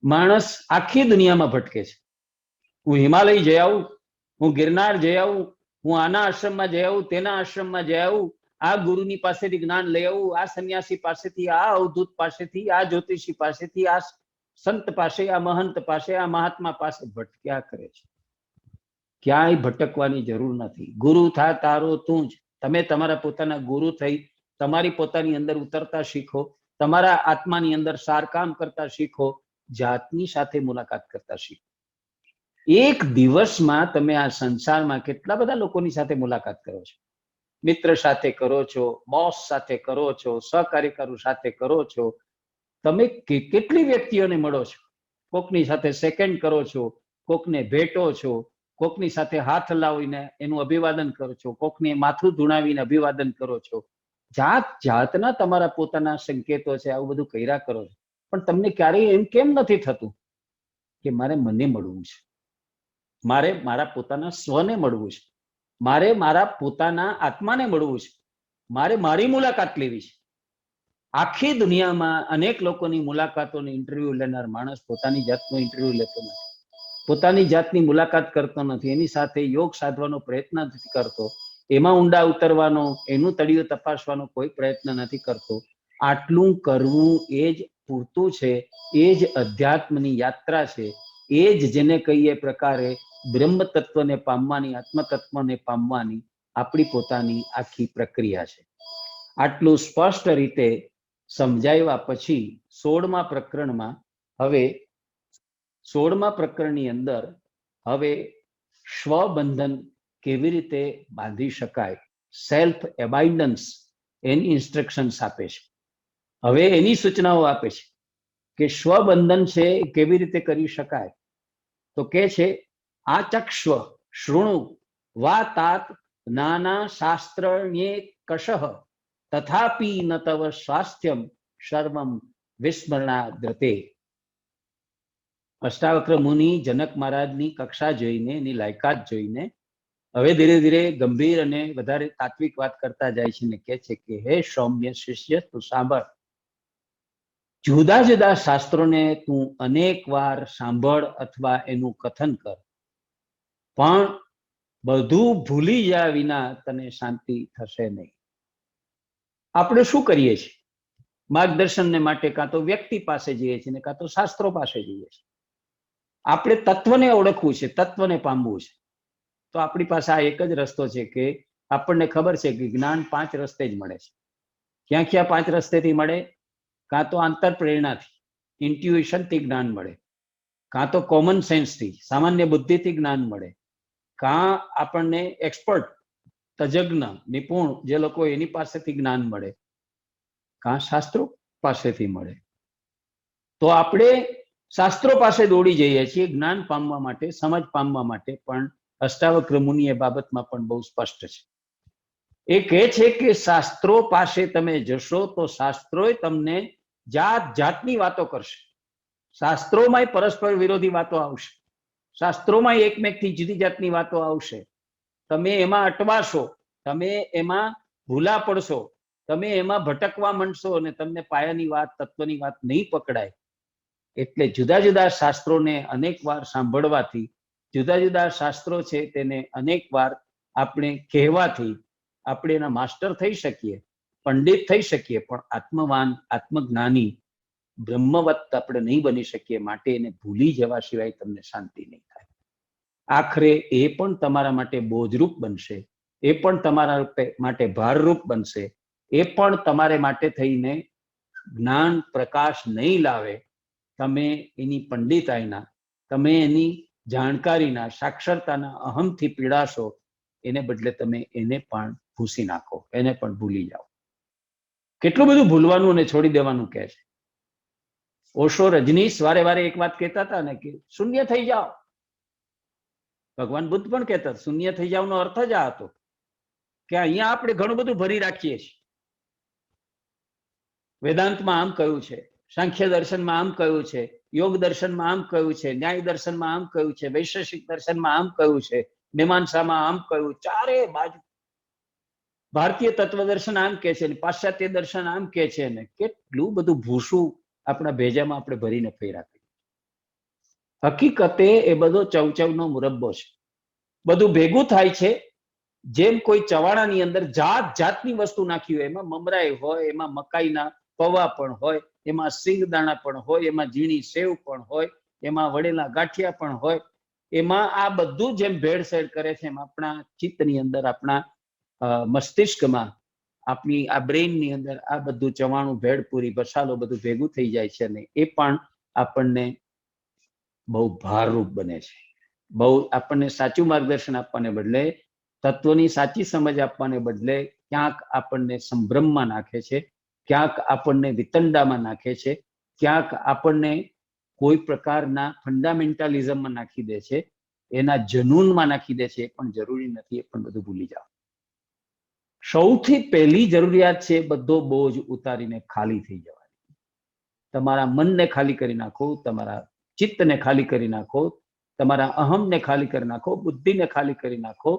માણસ આખી દુનિયામાં ભટકે છે. હું હિમાલય જઈ આવું, હું ગિરનાર જઈ આવું, હું આના આશ્રમમાં જઈ આવું, તેના આશ્રમમાં જઈ આવું, આ ગુરુની પાસેથી જ્ઞાન લઈ આવું, આ સંન્યાસી પાસેથી, આ અવધૂત પાસેથી, આ જ્યોતિષી પાસેથી, આ સંત પાસે, આ મહંત પાસે, આ મહાત્મા પાસે ભટક્યા કરે છે. ક્યાંય ભટકવાની જરૂર નથી. ગુરુ થા તારો તું જ. તમે તમારા પોતાના ગુરુ થઈ તમારી પોતાની અંદર ઉતરતા શીખો, તમારા આત્માની અંદર સાર કામ કરતા શીખો, જાતની સાથે મુલાકાત કરતા શીખો. એક દિવસમાં તમે આ સંસારમાં કેટલા બધા લોકોની સાથે મુલાકાત કરો છો? મિત્ર સાથે કરો છો, બોસ સાથે કરો છો, સહકાર્યકરો સાથે કરો છો, તમે કેટલી વ્યક્તિઓને મળો છો? કોકની સાથે સેકન્ડ કરો છો, કોકને ભેટો છો, કોકની સાથે હાથ લાવીને એનું અભિવાદન કરો છો, કોકને માથું ધુણાવીને અભિવાદન કરો છો. જાત જાતના તમારા પોતાના સંકેતો છે. આવું બધું કર્યા કરો છો, પણ તમને ક્યારેય એમ કેમ નથી થતું કે મારે મને મળવું છે, મારે મારા પોતાના સ્વને મળવું છે, મારે મારા પોતાના આત્માને મળવું છે, મારે મારી મુલાકાત લેવી છે? આખી દુનિયામાં અનેક લોકોની મુલાકાતોની ઇન્ટરવ્યુ લેનાર માણસ પોતાની જાતનો ઇન્ટરવ્યુ લેતો નથી, પોતાની જાતની મુલાકાત કરતો નથી, એની સાથે યોગ સાધવાનો પ્રયત્ન નથી કરતો, એમાં ઊંડા ઉતરવાનો, એનું તળિયું તપાસવાનો કોઈ પ્રયત્ન નથી કરતો. આટલું કરવું એ જ પૂરતું છે. એ જ અધ્યાત્મની યાત્રા છે. એ જ જેને કહીએ પ્રકારે બ્રહ્મ તત્વને પામવાની, આત્મ તત્વને પામવાની આપણી પોતાની આખી પ્રક્રિયા છે. આટલું સ્પષ્ટ રીતે સમજાવ્યા પછી 16મા પ્રકરણમાં હવે 16મા પ્રકરણની અંદર હવે સ્વબંધન કેવી રીતે બાંધી શકાય, સેલ્ફ એબાઇન્ડન્સ, એની ઇન્સ્ટ્રક્શન્સ આપે છે. હવે એની સૂચનાઓ આપે છે કે સ્વબંધન છે કેવી રીતે કરી શકાય. તો કે છે આચક્ષ્વ શૃણુ વા તાત નાના શાસ્ત્રણ્યે કશઃ તથાપી ન તવ સ્વાસ્થ્યમ સર્વમ વિસ્મરણાદ્રતે. અષ્ટાવક્ર મુનિ જનક મહારાજની કક્ષા જોઈને, એની લાયકાત જોઈને હવે ધીરે ધીરે ગંભીર અને વધારે તાત્વિક વાત કરતા જાય છે ને કહે છે કે હે સૌમ્ય શિષ્ય, તું સાંભળ. જુદા જુદા શાસ્ત્રોને તું અનેક વાર સાંભળ અથવા એનું કથન કર, પણ બધું ભૂલી ગયા વિના તને શાંતિ થશે નહીં. આપણે શું કરીએ છીએ? માર્ગદર્શનને માટે કાં તો વ્યક્તિ પાસે જઈએ છીએ ને કાં તો શાસ્ત્રો પાસે જઈએ છીએ. આપણે તત્વને ઓળખવું છે, તત્વને પામવું છે, તો આપણી પાસે આ એક જ રસ્તો છે કે આપણને ખબર છે કે જ્ઞાન 5 રસ્તે જ મળે છે. ક્યાં ક્યાં 5 રસ્તેથી મળે? કાં તો આંતર પ્રેરણાથી, ઇન્ટ્યુઇશનથી જ્ઞાન મળે, કાં તો કોમન સેન્સથી, સામાન્ય બુદ્ધિથી જ્ઞાન મળે, કાં આપણને એક્સપર્ટ, તજજ્ઞ, નિપુણ જે લોકો એની પાસેથી જ્ઞાન મળે, કાં શાસ્ત્રો પાસેથી મળે. તો આપણે શાસ્ત્રો પાસે દોડી જઈએ છીએ જ્ઞાન પામવા માટે, સમજ પામવા માટે, પણ અષ્ટાવક્ર મુનિ એ બાબતમાં પણ બહુ સ્પષ્ટ છે. એ કહે છે કે શાસ્ત્રો પાસે તમે જશો તો શાસ્ત્રોએ તમને જાત જાતની વાતો કરશે. શાસ્ત્રોમાંય પરસ્પર વિરોધી વાતો આવશે, શાસ્ત્રોમાં એકમેકથી જુદી જાતની વાતો આવશે. તમે એમાં અટવાશો, તમે એમાં ભૂલા પડશો, તમે એમાં ભટકવા માંડશો અને તમને પાયાની વાત, તત્વની વાત નહીં પકડાય. એટલે જુદા જુદા શાસ્ત્રોને અનેક વાર સાંભળવાથી, જુદા જુદા શાસ્ત્રો છે તેને અનેક વાર આપણે કહેવાથી આપણે એના માસ્ટર થઈ શકીએ, પંડિત થઈ શકીએ, પણ આત્મવાન, આત્મજ્ઞાની, બ્રહ્મવત આપણે નહીં બની શકીએ. માટે એને ભૂલી જવા સિવાય તમને શાંતિ નહીં થાય. આખરે એ પણ તમારા માટે બોજરૂપ બનશે, એ પણ તમારા માટે ભારરૂપ બનશે, એ પણ તમારે માટે થઈને જ્ઞાન પ્રકાશ નહીં લાવે. તમે એની પંડિતાઈના, તમે એની જાણકારીના, સાક્ષરતાના અહમથી પીડાશો, એને બદલે તમે એને પણ ભૂસી નાખો, એને પણ ભૂલી જાઓ. કેટલું બધું ભૂલવાનું અને છોડી દેવાનું કહે છે. ઓશો રજનીશ વારે વારે એક વાત કહેતા હતા ને કે શૂન્ય થઈ જાઓ. ભગવાન બુદ્ધ પણ કહેતા શૂન્ય થઈ જાવનો અર્થ જ આ હતો કે અહીંયા આપણે ઘણું બધું ભરી રાખીએ છીએ. વેદાંતમાં આમ કહ્યું છે, સાંખ્ય દર્શનમાં આમ કહ્યું છે, યોગ દર્શનમાં આમ કહ્યું છે, ન્યાય દર્શનમાં આમ કહ્યું છે, વૈશેષિક દર્શનમાં આમ કહ્યું છે, મીમાંસામાં આમ કહ્યું. ચારે બાજુ ભારતીય તત્વદર્શન આમ કે છે, પાશ્ચાત્ય દર્શન આમ કે છે ને કેટલું બધું ભૂસું આપણા ભેજામાં આપણે ભરીને ફેરા કરીએ. હકીકતે એ બધો ચવચવનો મુરબ્બો છે. બધું ભેગું થાય છે જેમ કોઈ ચવાણાની અંદર જાત જાતની વસ્તુ નાખી હોય. એમાં મમરાઈ હોય, એમાં મકાઈના પૌવા પણ હોય, એમાં સિંગદાણા પણ હોય, એમાં ઝીણી સેવ પણ હોય, એમાં વળેલા ગાંઠિયા પણ હોય. એમાં આ બધું જેમ ભેળસેળ કરે છે એમ આપણા ચિત્તની અંદર, આપણા મસ્તિષ્કમાં, આપણી આ બ્રેઇનની અંદર આ બધું ચવાણું, ભેળપૂરી, મસાલો બધું ભેગું થઈ જાય છે અને એ પણ આપણને બહુ ભારરૂપ બને છે. બહુ આપણને સાચું માર્ગદર્શન આપવાને બદલે, તત્વની સાચી સમજ આપવાને બદલે ક્યાંક આપણને સંભ્રમમાં નાખે છે, ક્યાંક આપણને વિતંડામાં નાખે છે, ક્યાંક આપણને કોઈ પ્રકારના ફંડામેન્ટાલિઝમમાં નાખી દે છે, એના જનૂનમાં નાખી દે છે. એ પણ જરૂરી નથી, એ પણ બધું ભૂલી જાઓ. સૌથી પહેલી જરૂરિયાત છે બધો બોજ ઉતારીને ખાલી થઈ જવાની. તમારા મનને ખાલી કરી નાખો, તમારા ચિત્તને ખાલી કરી નાખો, તમારા અહમને ખાલી કરી નાખો, બુદ્ધિને ખાલી કરી નાખો.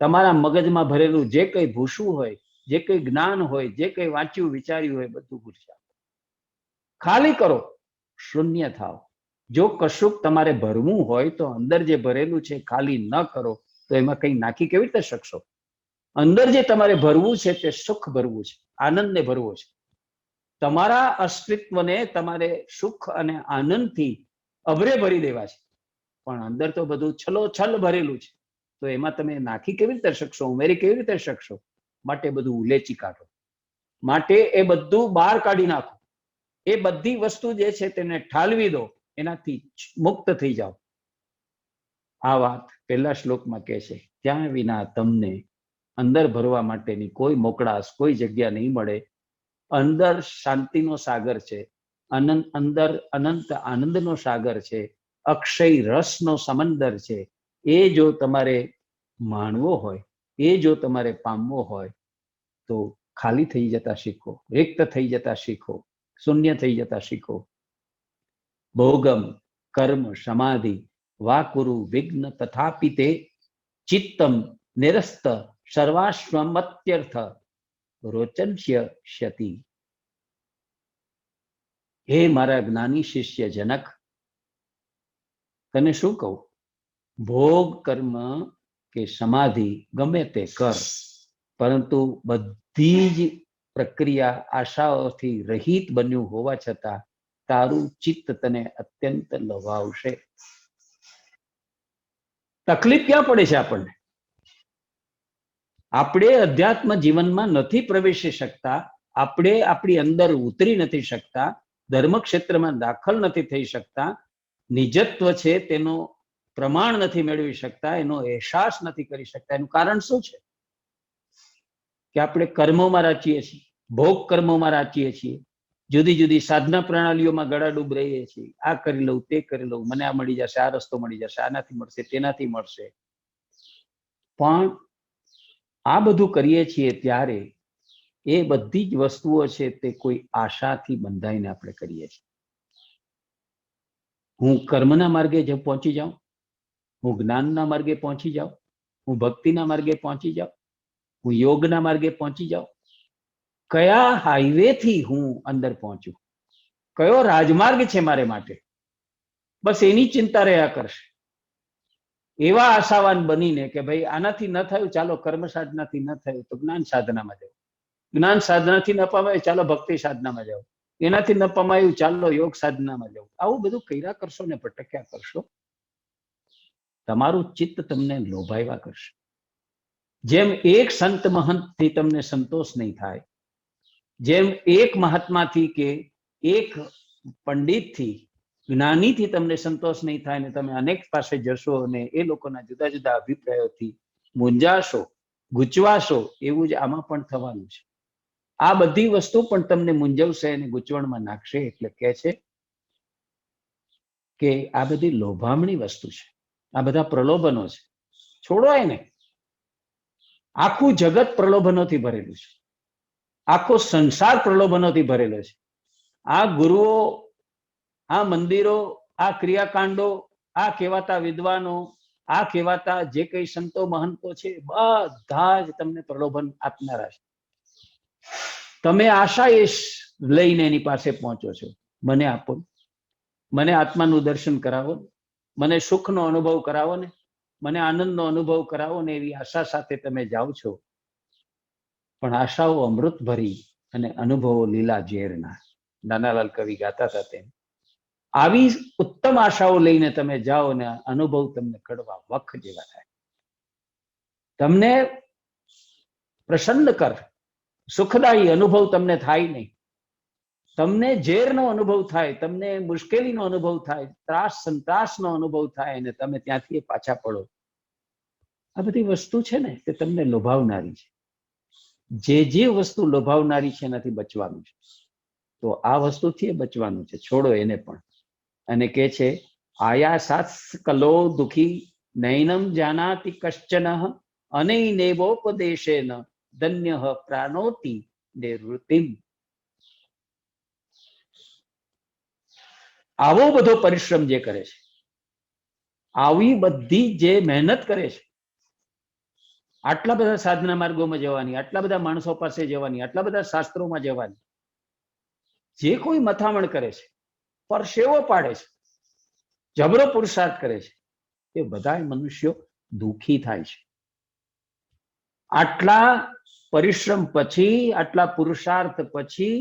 તમારા મગજમાં ભરેલું જે કંઈ ભૂસું હોય, જે કંઈ જ્ઞાન હોય, જે કંઈ વાંચ્યું વિચાર્યું હોય બધું ભૂલી જાઓ. ખાલી કરો, શૂન્ય થાવ. જો કશુંક તમારે ભરવું હોય તો અંદર જે ભરેલું છે ખાલી ન કરો તો એમાં કંઈ નાખી કેવી રીતે શકશો? અંદર જે તમારે ભરવું છે તે સુખ ભરવું છે, આનંદને ભરવો છે. તમારા અસ્તિત્વને તમારે સુખ અને આનંદથી અભરે ભરી દેવા છે. પણ અંદર તો બધું છલોછલ ભરેલું છે, તો એમાં તમે નાખી કેવી રીતે શકશો? ઉમેરી કેવી રીતે શકશો? માટે બધું ઉલેચી કાઢો. માટે એ બધું બહાર કાઢી નાખો. એ બધી વસ્તુ જે છે તેને ઠાલવી દો, એનાથી મુક્ત થઈ જાઓ. આ વાત પહેલા શ્લોકમાં કહે છે, ત્યાં વિના તમને અંદર ભરવા માટેની કોઈ મોકળાશ, કોઈ જગ્યા નહીં મળે. અંદર શાંતિનો સાગર છે, અંદર અનંત આનંદનો સાગર છે, અક્ષય રસનો સમંદર છે. એ જો તમારે માણવો હોય, એ જો તમારે પામવો હોય તો ખાલી થઈ જતા શીખો, રિક્ત થઈ જતા શીખો, શૂન્ય થઈ જતા શીખો. ભોગમ કર્મ સમાધિ વા કુરુ વિઘ્ન તથાપિતે ચિત્તમ નિરસ્ત સર્વાશ્વમત્યર્થ રોચનસ્ય ક્ષતિ. હે મારા જ્ઞાની શિષ્ય જનક, તને શું કહું? ભોગ કર્મ કે સમાધિ ગમે તે કર, પરંતુ બધી જ પ્રક્રિયા આશાઓથી રહિત બન્યું હોવા છતાં તારું ચિત્ત તને અત્યંત લવાવશે. તકલીફ ક્યાં પડે છે આપણને? આપણે અધ્યાત્મ જીવનમાં નથી પ્રવેશી શકતા, આપણે આપણી અંદર ઉતરી નથી શકતા, ધર્મ ક્ષેત્રમાં દાખલ નથી થઈ શકતા, નિજત્વ છે તેનો પ્રમાણ નથી મેળવી શકતા, એનો અહેસાસ નથી કરી શકતા. એનું કારણ શું છે? કે આપણે કર્મોમાં રાચીએ છીએ, ભોગ કર્મોમાં રાચીએ છીએ, જુદી જુદી સાધના પ્રણાલીઓમાં ગળાડૂબ રહીએ છીએ. આ કરી લઉં, તે કરી લઉં, મને આ મળી જશે, આ રસ્તો મળી જશે, આનાથી મળશે, તેનાથી મળશે. પણ આ બધું કરીએ છીએ ત્યારે એ બધી જ વસ્તુઓ છે તે કોઈ આશાથી બંધાઈને આપણે કરીએ છીએ. હું કર્મના માર્ગે જે પહોંચી જાઉં, હું જ્ઞાનના માર્ગે પહોંચી જાઉં, હું ભક્તિના માર્ગે પહોંચી જાઉં, હું યોગના માર્ગે પહોંચી જાઉં, કયા હાઈવેથી હું અંદર પહોંચું, કયો રાજમાર્ગ છે મારે માટે, બસ એની ચિંતા રહ્યા કરશે. એવા આશાવાન બનીને કે ભાઈ આનાથી ન થયું, ચાલો કર્મ સાધનાથી ન થયું તો જ્ઞાન સાધનામાં જાઓ, જ્ઞાન સાધનાથી ન પમાયું, ચાલો ભક્તિ સાધનામાં જાઓ, એનાથી ન પમાયું, ચાલો યોગ સાધનામાં જાઓ. આવું બધું કર્યા કરશો ને ભટક્યા કરશો, તમારું ચિત્ત તમને લોભાવ્યા કરશે. જેમ એક સંત મહંતથી તમને સંતોષ નહીં થાય, જેમ એક મહાત્માથી કે એક પંડિતથી, જ્ઞાનીથી તમને સંતોષ નહીં થાય ને તમે અનેક પાસે જશો અને એ લોકોના જુદા જુદા અભિપ્રાયોથી મૂંઝાશો, ગૂંચવાશો, એવું જ આમાં પણ થવાનું છે. આ બધી વસ્તુ પણ તમને મૂંઝવશે અને ગૂંચવણમાં નાખશે. એટલે કહે છે કે આ બધી લોભામણી વસ્તુ છે, આ બધા પ્રલોભનો છે, છોડો એને. આખું જગત પ્રલોભનોથી ભરેલું છે, આખો સંસાર પ્રલોભનોથી ભરેલો છે. આ ગુરુઓ, આ મંદિરો, આ ક્રિયાકાંડો, આ કહેવાતા વિદ્વાનો, આ કહેવાતા જે કઈ સંતો મહંતો છે, બધા જ તમને પ્રલોભન આપનારા છે. તમે આશા એ લઈને એની પાસે પહોંચો છો, મને આપો, મને આત્માનું દર્શન કરાવો, મને સુખનો અનુભવ કરાવો ને, મને આનંદનો અનુભવ કરાવો ને, એવી આશા સાથે તમે જાઓ છો. પણ આશાઓ અમૃત ભરી અને અનુભવો લીલા ઝેરના. નાનાલાલ કવિ ગાતા હતા તેમ. આવી ઉત્તમ આશાઓ લઈને તમે જાઓ ને અનુભવ તમને કડવા વખ જેવા થાય. તમને પ્રસન્ન કર સુખદાયી અનુભવ તમને થાય નહીં. તમને ઝેરનો અનુભવ થાય, તમને મુશ્કેલીનો અનુભવ થાય, ત્રાસ સંતાસનો અનુભવ થાય અને તમે ત્યાંથી પાછા પડો. આ બધી વસ્તુ છે ને તે તમને લોભાવનારી છે. જે વસ્તુ લોભાવનારી છે એનાથી બચવાનું છે. તો આ વસ્તુથી બચવાનું છે, છોડો એને પણ. અને કે છે આયાસાત કલો દુઃખી નૈનમ જાનાતિ કશ્ચન અનૈનેવોપદેશેન ધન્ય પ્રાણોતિ નિવૃત્તિમ. આવો બધો પરિશ્રમ જે કરે છે, આવી બધી જે મહેનત કરે છે, આટલા બધા સાધના માર્ગોમાં જવાની, આટલા બધા માણસો પાસે જવાની, આટલા બધા શાસ્ત્રોમાં જવાની, જે કોઈ મથામણ કરે છે, પરસેવો પાડે છે, જબરો પુરુષાર્થ કરે છે, એ બધા મનુષ્યો દુઃખી થાય છે. આટલા પરિશ્રમ પછી, આટલા પુરુષાર્થ પછી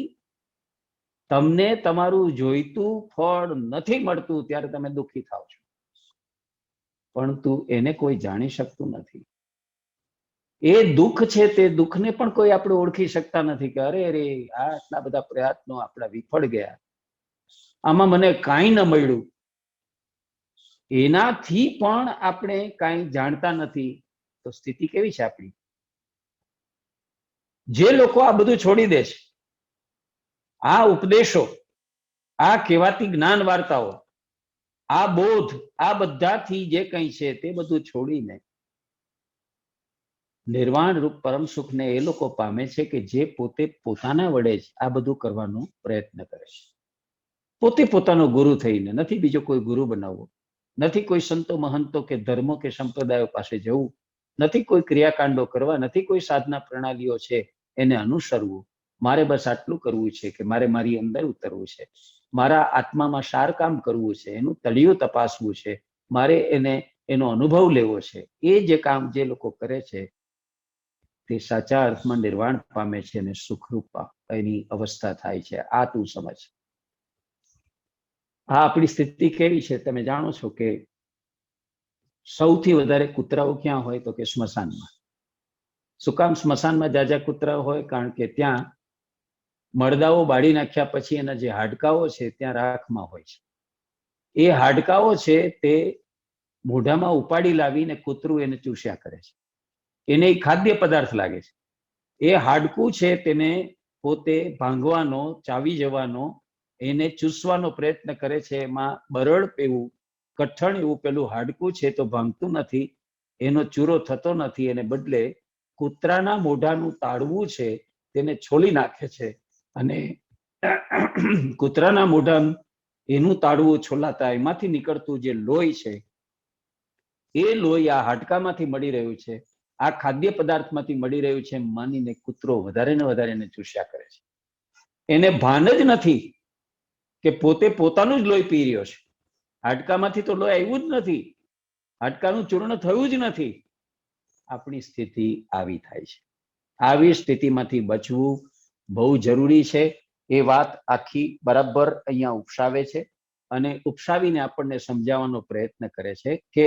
તમને તમારું જોઈતું ફળ નથી મળતું ત્યારે તમે દુઃખી થાવ છો. પરંતુ એને કોઈ જાણી શકતું નથી. એ દુઃખ છે, તે દુઃખને પણ કોઈ આપણે ઓળખી શકતા નથી કે અરે રે આ આટલા બધા પ્રયત્નો આપણા વિફળ ગયા, આમાં મને કાંઈ ન મળ્યું. એનાથી પણ આપણે કાંઈ જાણતા નથી. તો સ્થિતિ કેવી છે આપણી? જે લોકો આ બધું છોડી દે છે, આ ઉપદેશો, આ કહેવાતી જ્ઞાન વાર્તાઓ, આ બોધ, આ બધાથી જે કંઈ છે તે બધું છોડીને નિર્વાણ રૂપ પરમ સુખને એ લોકો પામે છે કે જે પોતે પોતાના વડે જ આ બધું કરવાનો પ્રયત્ન કરે છે. પોતે પોતાનો ગુરુ થઈને, નથી બીજો કોઈ ગુરુ બનાવવો, નથી કોઈ સંતો મહંતો કે ધર્મો કે સંપ્રદાયો પાસે જવું, નથી કોઈ ક્રિયાકાંડો કરવા, નથી કોઈ સાધના પ્રણાલીઓ છે એને અનુસરવું. મારે બસ આટલું કરવું છે કે મારે મારી અંદર ઉતરવું છે, મારા આત્મામાં સાર કામ કરવું છે, એનું તળિયું તપાસવું છે, મારે એનો અનુભવ લેવો છે. એ જે કામ જે લોકો કરે છે તે સાચા અર્થમાં નિર્વાણ પામે છે અને સુખરૂપ એની અવસ્થા થાય છે. આ તું સમજ. આ આપણી સ્થિતિ કેવી છે તમે જાણો છો કે સૌથી વધારે કૂતરાઓ ક્યાં હોય તો કે સ્મશાનમાં. શું કામ સ્મશાનમાં જાજા કૂતરાઓ હોય? કારણ કે ત્યાં મરદાઓ બાળી નાખ્યા પછી એના જે હાડકાઓ છે ત્યાં રાખમાં હોય છે. એ હાડકાઓ છે તે મોઢામાં ઉપાડી લાવીને કૂતરું એને ચૂસ્યા કરે છે. એને ખાદ્ય પદાર્થ લાગે છે. એ હાડકું છે તેને પોતે ભાંગવાનો, ચાવી જવાનો, એને ચૂસવાનો પ્રયત્ન કરે છે. એમાં બરડ એવું, કઠણ એવું પેલું હાડકું છે તો ભાંગતું નથી, એનો ચૂરો થતો નથી. એને બદલે કૂતરાના મોઢાનું તાળવું છે તેને છોલી નાખે છે અને કૂતરાના મોઢા એનું તાળવું છોલાતા એમાંથી નીકળતું જે લોહી છે એ લોહી આ હાડકામાંથી મળી રહ્યું છે, આ ખાદ્ય પદાર્થમાંથી મળી રહ્યું છે માનીને કૂતરો વધારે ને વધારે એને ચૂસ્યા કરે છે. એને ભાન જ નથી કે પોતે પોતાનું જ લોહી પી રહ્યો છે. હાડકામાંથી તો લોહી આવ્યું જ નથી, હાડકાનું ચૂર્ણ થયું જ નથી. આપણી સ્થિતિ આવી થાય છે. આવી સ્થિતિમાંથી બચવું બહુ જરૂરી છે. એ વાત આખી બરાબર અહીંયા ઉપસાવે છે અને ઉપસાવીને આપણને સમજાવવાનો પ્રયત્ન કરે છે કે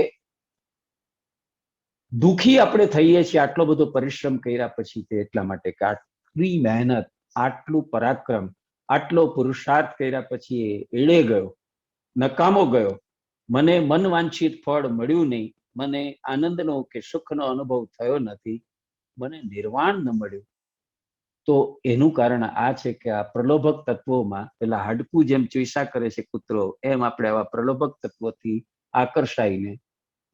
દુઃખી આપણે થઈએ છીએ આટલો બધો પરિશ્રમ કર્યા પછી તે એટલા માટે કે આટલી મહેનત, આટલું પરાક્રમ, આટલો પુરુષાર્થ કર્યા પછી એ એળે ગયો, નકામો ગયો, મને મન વાંછિત ફળ મળ્યું નહીં, મને આનંદનો કે સુખનો અનુભવ થયો નથી, મને નિર્વાણ ન મળ્યું. તો એનું કારણ આ છે કે આ પ્રલોભક તત્વોમાં પેલા હાડકું જેમ ચોઈસા કરે છે કૂતરો, એમ આપણે આવા પ્રલોભક તત્વોથી આકર્ષાઈને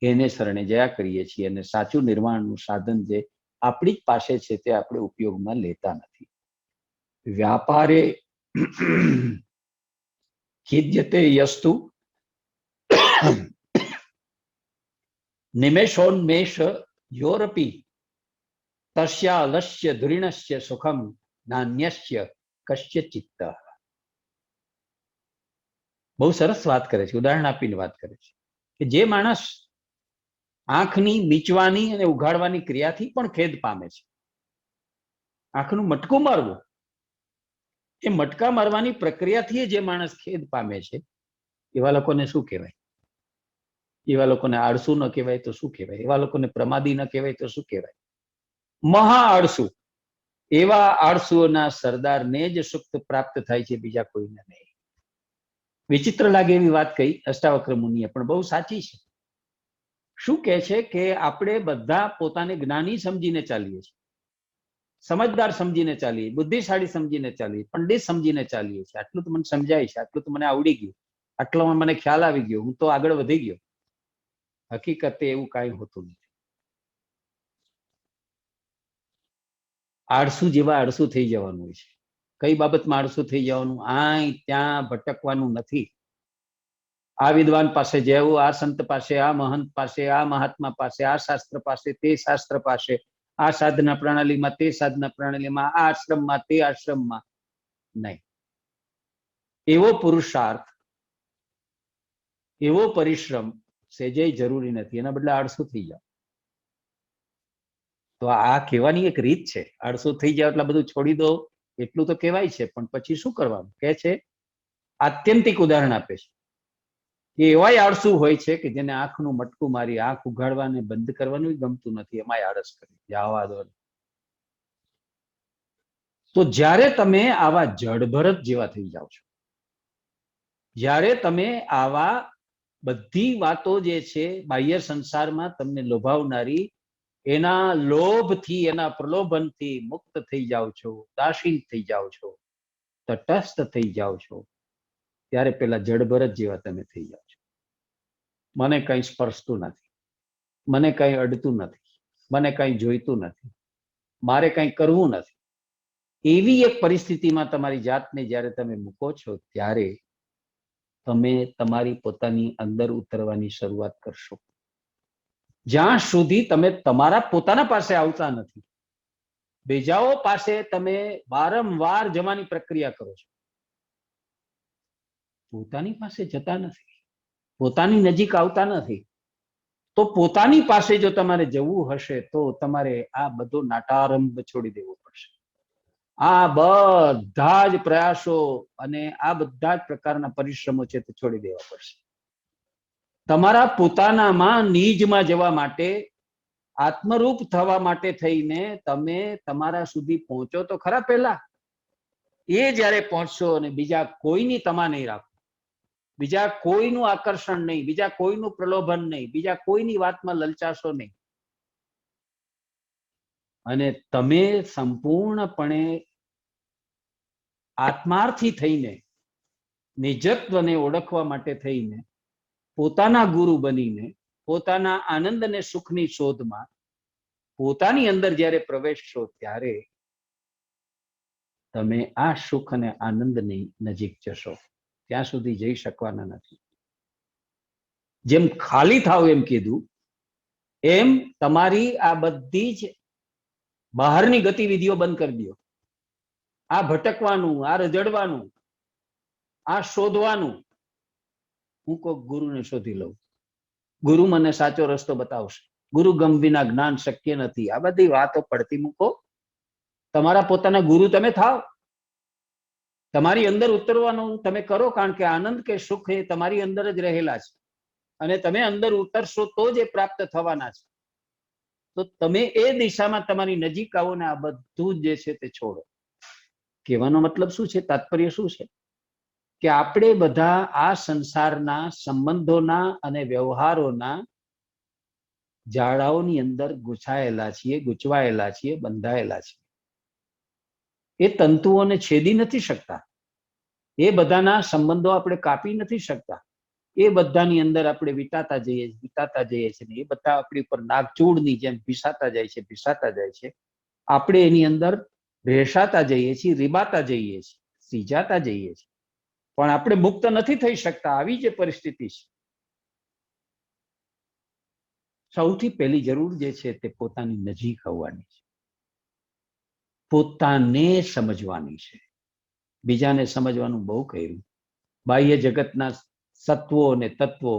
એને શરણે જયા કરીએ છીએ અને સાચું નિર્વાણનું સાધન જે આપણી જ પાસે છે તે આપણે ઉપયોગમાં લેતા નથી. વ્યાપારે ખિદ્યતે યસ્તુ નિમેષોન્મેષ યોરપી તસ્યાલસ્ય ધુરીણસ્ય સુખમ નાન્યસ્ય કશ્ય ચિત્ત. બહુ સરસ વાત કરે છે, ઉદાહરણ આપીને વાત કરે છે કે જે માણસ આંખની મીચવાની અને ઉઘાડવાની ક્રિયાથી પણ ખેદ પામે છે, આંખનું મટકું મારવું, એ મટકા મારવાની પ્રક્રિયાથી જે માણસ ખેદ પામે છે, એવા લોકોને શું કહેવાય? એવા લોકોને આળસુ ન કહેવાય તો શું કહેવાય? એવા લોકોને પ્રમાદી ન કહેવાય તો શું કહેવાય? મહા આળસુ. એવા આળસુઓના સરદારને જ સુખ પ્રાપ્ત થાય છે, બીજા કોઈને નહીં. વિચિત્ર લાગે એવી વાત કહી અષ્ટાવક્ર મુનિએ, પણ બહુ સાચી છે. શું કહે છે કે આપણે બધા પોતાને જ્ઞાની સમજીને ચાલીએ છીએ, સમજદાર સમજીને ચાલીએ, બુદ્ધિશાળી સમજીને ચાલીએ, પંડિત સમજીને ચાલીએ છીએ. આટલું તો મને સમજાય છે, આટલું તો મને આવડી ગયું, આટલામાં મને ખ્યાલ આવી ગયો, હું તો આગળ વધી ગયો. હકીકતે એવું કાંઈ હોતું નથી. આળસુ જેવા આળસુ થઈ જવાનું હોય છે. કઈ બાબતમાં આળસુ થઈ જવાનું? આય ત્યાં ભટકવાનું નથી. આ વિદ્વાન પાસે જવું, આ સંત પાસે, આ મહંત પાસે, આ મહાત્મા પાસે, આ શાસ્ત્ર પાસે, તે શાસ્ત્ર પાસે, આ સાધના પ્રણાલીમાં, તે સાધના પ્રણાલીમાં, આ આશ્રમમાં, તે આશ્રમમાં નહીં. એવો પુરુષાર્થ, એવો પરિશ્રમ સેજે જરૂરી નથી. એના બદલે આળસુ થઈ જાવ. તો આ કહેવાની એક રીત છે. આળસુ થઈ જાવ એટલે બધું છોડી દો એટલું તો કહેવાય છે, પણ પછી શું કરવાનું કે છે? આત્યંતિક ઉદાહરણ આપે છે કે એવાય આળસુ હોય છે કે જેને આંખનું મટકું મારી આંખ ઉઘાડવાને બંધ કરવાનું ગમતું નથી, એમાંય આળસ કરી જવા દો. તો જ્યારે તમે આવા જડભરત જેવા થઈ જાઓ છો, જ્યારે તમે આવા બધી વાતો જે છે બાહ્ય સંસારમાં તમને લોભાવનારી, એના લોભથી, એના પ્રલોભનથી મુક્ત થઈ જાઓ છો, ઉદાસીન થઈ જાઓ છો, તટસ્થ થઈ જાઓ છો, ત્યારે પેલા જડભરત જેવા તમે થઈ જાઓ છો. મને કંઈ સ્પર્શતું નથી, મને કંઈ અડતું નથી, મને કંઈ જોઈતું નથી, મારે કંઈ કરવું નથી. એવી એક પરિસ્થિતિમાં તમારી જાતને જ્યારે તમે મૂકો છો, ત્યારે તમે તમારી પોતાની અંદર ઉતરવાની શરૂઆત કરશો. જ્યાં સુધી તમે તમારા પોતાના પાસે આવતા નથી, બીજાઓ પાસે તમે વારંવાર જવાની પ્રક્રિયા કરો છો, પોતાની પાસે જતા નથી, પોતાની નજીક આવતા નથી, તો પોતાની પાસે જો તમારે જવું હશે તો તમારે આ બધો નાટારંભ છોડી દેવો પડશે. આ બધા જ પ્રયાસો અને આ બધા જ પ્રકારના પરિશ્રમો છે તે છોડી દેવા પડશે. તમારા પોતાનામાં નિજમાં જવા માટે, આત્મરૂપ થવા માટે થઈને તમે તમારા સુધી પહોંચો તો ખરા. પહેલા એ જ્યારે પહોંચશો અને બીજા કોઈની તમા નહીં રાખો, બીજા કોઈનું આકર્ષણ નહીં, બીજા કોઈનું પ્રલોભન નહીં, બીજા કોઈની વાતમાં લલચાશો નહીં, અને તમે સંપૂર્ણપણે આત્માર્થી થઈને, નિજત્વને ઓળખવા માટે થઈને, પોતાના ગુરુ બનીને, પોતાના આનંદ અને સુખની શોધમાં પોતાની અંદર જ્યારે પ્રવેશશો, ત્યારે તમે આ સુખ અને આનંદની નજીક જશો. ત્યાં સુધી જઈ શકવાના નથી. જેમ ખાલી થાવ એમ કીધું, એમ તમારી આ બધી જ બહારની ગતિવિધિઓ બંધ કરી દો. આ ભટકવાનું, આ રજડવાનું, આ શોધવાનું, હું કોઈક ગુરુને શોધી લઉં, ગુરુ મને સાચો રસ્તો બતાવશે, ગુરુ ગમ વિના જ્ઞાન શક્ય નથી. આ બધી વાતો પડતી મૂકો. તમારા પોતાના ગુરુ તમે થાવ. તમારી અંદર ઉતરવાનું તમે કરો, કારણ કે આનંદ કે સુખ એ તમારી અંદર જ રહેલા છે, અને તમે અંદર ઉતરશો તો જ એ પ્રાપ્ત થવાના છે. તો તમે એ દિશામાં તમારી નજીક આવો ને આ બધું જે છે તે છોડો. કહેવાનો મતલબ શું છે? તાત્પર્ય શું છે? કે આપણે બધા આ સંસારના સંબંધોના અને વ્યવહારોના જાળાઓની અંદર ગૂંચાયેલા છીએ, ગૂંચવાયેલા છીએ, બંધાયેલા છીએ. એ તંતુઓને છેદી નથી શકતા, એ બધાના સંબંધો આપણે કાપી નથી શકતા, એ બધાની અંદર આપણે વિતાતા જઈએ છીએ, એ બધા આપણી ઉપર નાગચૂડની જેમ ભીસાતા જાય છે. આપણે એની અંદર રેસાતા જઈએ છીએ, રીબાતા જઈએ છીએ, સીજાતા જઈએ છીએ, પણ આપણે મુક્ત નથી થઈ શકતા. આવી જે પરિસ્થિતિ છે. સૌથી પહેલી જરૂર જે છે તે પોતાની નજીક આવવાની છે, પોતાને સમજવાની છે. બીજાને સમજવાનું બહુ કર્યું. બાહ્ય જગતના સત્વો અને તત્વો,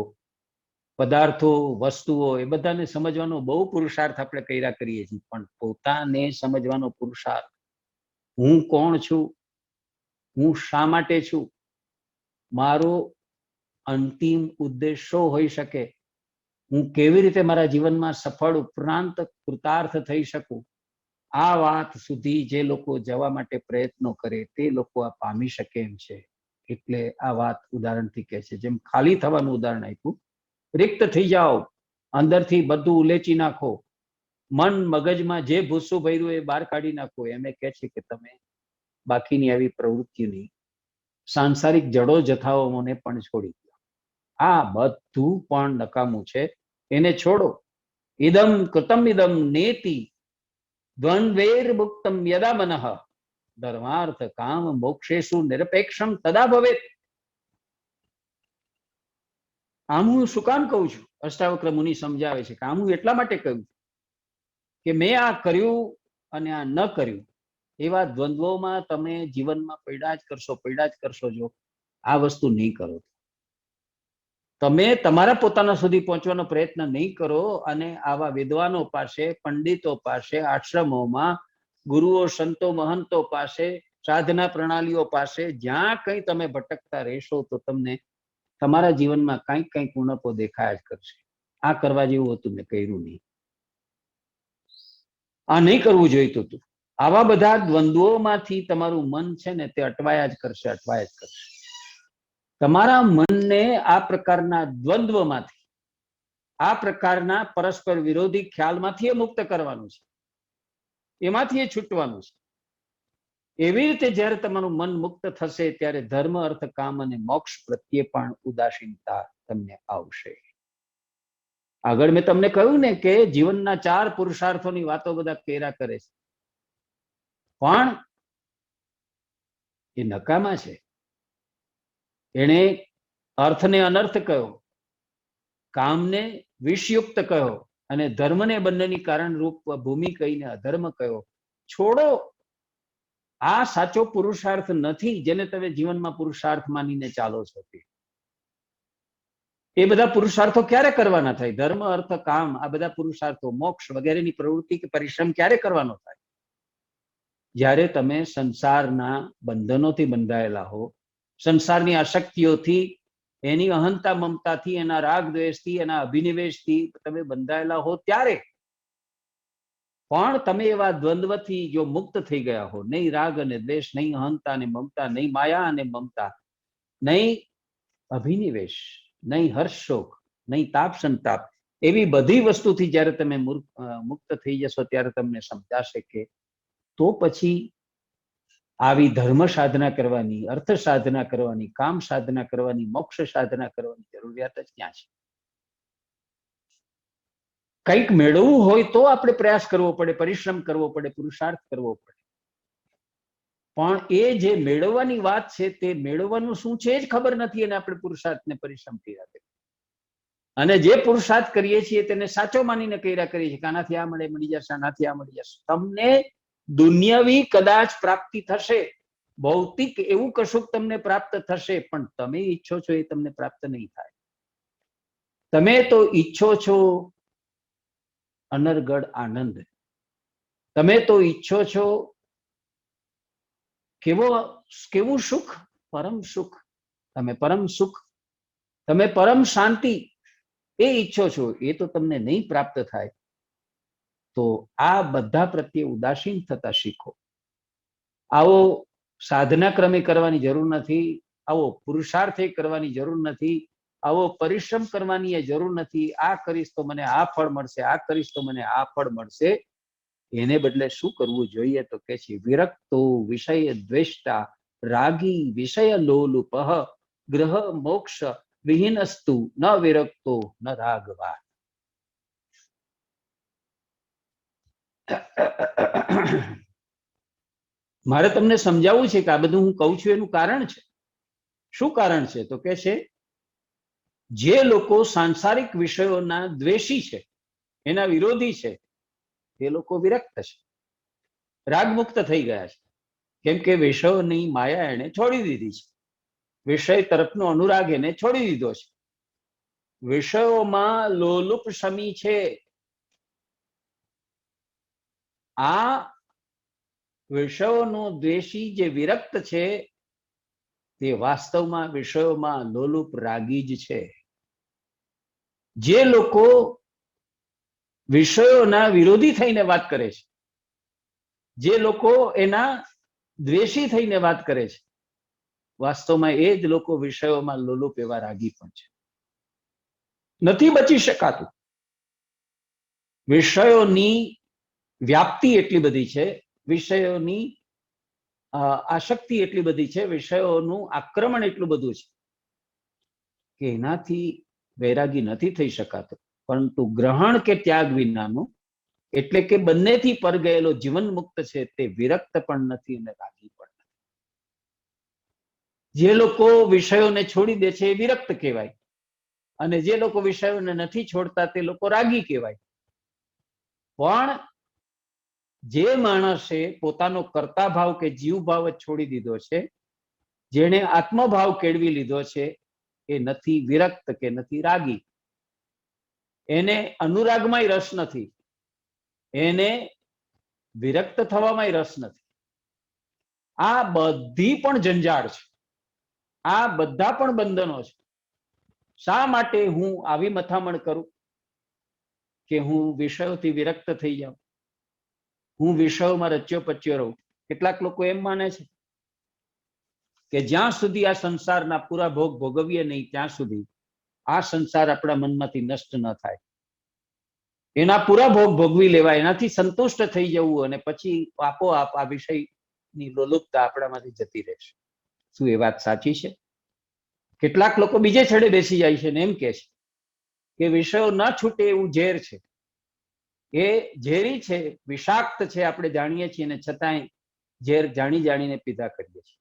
પદાર્થો, વસ્તુઓ, એ બધાને સમજવાનો બહુ પુરુષાર્થ આપણે કર્યા કરીએ છીએ, પણ પોતાને સમજવાનો પુરુષાર્થ, હું કોણ છું, હું શા માટે છું, મારો અંતિમ ઉદ્દેશ શું હોઈ શકે, હું કેવી રીતે મારા જીવનમાં સફળ ઉપરાંત કૃતાર્થ થઈ શકું, આ વાત સુધી જે લોકો જવા માટે પ્રયત્નો કરે તે લોકો આ પામી શકે એમ છે. એટલે આ વાત ઉદાહરણથી કહે છે, જેમ ખાલી થવાનું ઉદાહરણ આપ્યું, રિક્ત થઈ જાઓ, અંદરથી બધું ઉલેચી નાખો, મન મગજમાં જે ભૂસું ભર્યું એ બહાર કાઢી નાખો. એમ કહે છે કે તમે બાકીની આવી પ્રવૃત્તિની સાંસારિક જડો જથાઓને પણ છોડી દો. આ બધું પણ નકામું છે, એને છોડો. ઇદમ કૃતમ ઇદમ નેતિ દ્વંદ્વૈર મુક્તમ યદા મનઃ ધર્માર્થ કામ મોક્ષેષુ નિરપેક્ષમ તદા ભવેત. આમ હું શું કામ કહું છું? અષ્ટાવક્ર મુનિ સમજાવે છે કે આમ હું એટલા માટે કહ્યું કે મેં આ કર્યું અને આ ન કર્યું, એવા દ્વંદ્વોમાં તમે જીવનમાં પડ્યા જ કરશો. જો આ વસ્તુ નહીં કરો, તમે તમારા પોતાના સુધી પહોંચવાનો પ્રયત્ન નહીં કરો, અને આવા વિદ્વાનો પાસે, પંડિતો પાસે, આશ્રમોમાં, ગુરુઓ, સંતો, મહંતો પાસે, સાધના પ્રણાલીઓ પાસે જ્યાં કંઈ તમે ભટકતા રહેશો તો તમને તમારા જીવનમાં કંઈક ઉણપો દેખાયા જ કરશે. આ કરવા જેવું હતું, મેં કર્યું નહીં, આ નહીં કરવું જોઈતું હતું. આવા બધા દ્વંદ્વોમાંથી તમારું મન છે ને તે અટવાયા જ કરશે. તમારા મનને આ પ્રકારના દ્વંદ્વમાંથી, આ પ્રકારના પરસ્પર વિરોધી ખ્યાલમાંથી એ મુક્ત કરવાનું છે, એમાંથી એ છૂટવાનું છે. એવી રીતે જ્યારે તમારું મન મુક્ત થશે ત્યારે ધર્મ, અર્થ, કામ અને મોક્ષ પ્રત્યે પણ ઉદાસીનતા તમને આવશે. આગળ મેં તમને કહ્યું ને કે જીવનના 4 પુરુષાર્થોની વાતો બધા કર્યા કરે છે, પણ એ નકામા છે. એણે અર્થને અનર્થ કહ્યો, કામને વિષયુક્ત કહ્યો, અને ધર્મને બંનેની કારણરૂપ ભૂમિ કહીને અધર્મ કહ્યો. છોડો, આ સાચો પુરુષાર્થ નથી જેને તમે જીવનમાં પુરુષાર્થ માનીને ચાલો છો. એ બધા પુરુષાર્થો ક્યારે કરવાના થાય? ધર્મ, અર્થ, કામ, આ બધા પુરુષાર્થો, મોક્ષ વગેરેની પ્રવૃત્તિ કે પરિશ્રમ ક્યારે કરવાનો થાય? જ્યારે તમે સંસારના બંધનોથી બંધાયેલા હો, સંસારની આસક્તિઓથી, એની અહંતા મમતાથી, એના રાગ દ્વેષથી, એના અભિનિવેશથી તમે બંધાયેલા હો ત્યારે. પણ તમે એવા દ્વંદ્વથી જો મુક્ત થઈ ગયા હો, નહીં રાગ અને દ્વેષ, નહીં અહંતા અને મમતા, નહીં માયા અને મમતા, નહીં અભિનિવેશ, નહીં હર્ષ શોક, નહીં તાપ સંતાપ, એવી બધી વસ્તુથી જ્યારે તમે મુક્ત થઈ જશો ત્યારે તમને સમજાશે કે તો પછી આવી ધર્મ સાધના કરવાની, અર્થ સાધના કરવાની, કામ સાધના કરવાની, મોક્ષ સાધના કરવાની જરૂરિયાત જ ક્યાં છે? કંઈક મેળવવું હોય તો આપણે પ્રયાસ કરવો પડે, પરિશ્રમ કરવો પડે, પુરુષાર્થ કરવો પડે. પણ એ જે મેળવવાની વાત છે તે મેળવવાનું શું છે જ ખબર નથી, અને આપણે પુરુષાર્થ ને પરિશ્રમ કર્યા કરીએ. અને જે પુરુષાર્થ કરીએ છીએ તેને સાચો માનીને કર્યા કરીએ છીએ કે આનાથી આ મળી જશે, આનાથી આ મળી જશે. તમને દુનિયાવી કદાચ પ્રાપ્તિ થશે, ભૌતિક એવું કશુંક તમને પ્રાપ્ત થશે, પણ તમે ઈચ્છો છો એ તમને પ્રાપ્ત નહીં થાય. તમે તો ઈચ્છો છો અનર્ગળ આનંદ, તમે તો ઈચ્છો છો કેવું સુખ, પરમ સુખ. તમે પરમ સુખ, તમે પરમ શાંતિ એ ઈચ્છો છો, એ તો તમને નહીં પ્રાપ્ત થાય. તો આ બધા પ્રત્યે ઉદાસીન થતા શીખો. આવો સાધના ક્રમે કરવાની જરૂર નથી, આવો પુરુષાર્થે કરવાની જરૂર નથી, આવો પરિશ્રમ કરવાની જરૂર નથી. આ કરીશ તો મને આ ફળ મળશે, આ કરીશ તો મને આ ફળ મળશે, એને બદલે શું કરવું જોઈએ? તો કે છે વિરક્તો વિષય દ્વેષ્ટા રાગી વિષય લોલુપઃ ગ્રહ મોક્ષ વિહીનસ્તુ ન વિરક્તો ન રાગવા. મારે તમને સમજાવવું છે કે આ બધું હું કહું છું એનું કારણ છે. શું કારણ છે? તો કે છે જે લોકો સાંસારિક વિષયોના દ્વેષી છે, એના વિરોધી છે, એ લોકો વિરક્ત છે, રાગમુક્ત થઈ ગયા છે. કેમ કે વિષયોની માયા એને છોડી દીધી છે, વિષય તરફનો અનુરાગ એને છોડી દીધો છે. વિષયોમાં લોલુપ શમી છે. આ વિષયોનો દ્વેષી જે વિરક્ત છે તે વાસ્તવમાં વિષયોમાં લોલુપ રાગી જ છે. જે લોકો વિષયોના વિરોધી થઈને વાત કરે છે, જે લોકો એના દ્વેષી થઈને વાત કરે છે, વાસ્તવમાં એ જ લોકો વિષયોમાં લોલુપ એવા રાગી પણ છે. નથી બચી શકાતું. વિષયોની વ્યાપ્તિ એટલી બધી છે, વિષયોની આસક્તિ એટલી બધી છે, વિષયોનું આક્રમણ એટલું બધું છે કે એનાથી વૈરાગી નથી થઈ શકાતો. પરંતુ ગ્રહણ કે ત્યાગ વિનાનું, એટલે કે બંનેથી પર ગયેલો જીવન મુક્ત છે તે વિરક્ત પણ નથી અને રાગી પણ નથી. જે લોકો વિષયોને છોડી દે છે એ વિરક્ત કહેવાય, અને જે લોકો વિષયોને નથી છોડતા તે લોકો રાગી કહેવાય. પણ જે માણસે પોતાનો કર્તા ભાવ કે જીવ ભાવ જ છોડી દીધો છે, જેણે આત્મભાવ કેળવી લીધો છે, એ નથી વિરક્ત કે નથી રાગી. એને અનુરાગમાંય રસ નથી, એને વિરક્ત થવામાં રસ નથી. આ બધી પણ જંજાળ છે, આ બધા પણ બંધનો છે. શા માટે હું આવી મથામણ કરું કે હું વિષયોથી વિરક્ત થઈ જાઉં, હું વિષયોમાં રચ્યો પચ્યો રહું? કેટલાક લોકો એમ માને છે કે જ્યાં સુધી આ સંસારના પૂરા ભોગ ભોગવીએ નહીં ત્યાં સુધી આ સંસાર આપણા મનમાંથી નષ્ટ ન થાય. એના પૂરા ભોગ ભોગવી લેવાય, એનાથી સંતુષ્ટ થઈ જવું, અને પછી આપોઆપ આ વિષયની લોલુપતા આપણામાંથી જતી રહેશે. શું એ વાત સાચી છે? કેટલાક લોકો બીજે છેડે બેસી જાય છે ને એમ કે છે કે વિષયો ન છૂટે એવું ઝેર છે, એ ઝેરી છે, વિષાક્ત છે, આપણે જાણીએ છીએ, ને છતાંય ઝેર જાણી જાણીને પીધા કરીએ છીએ.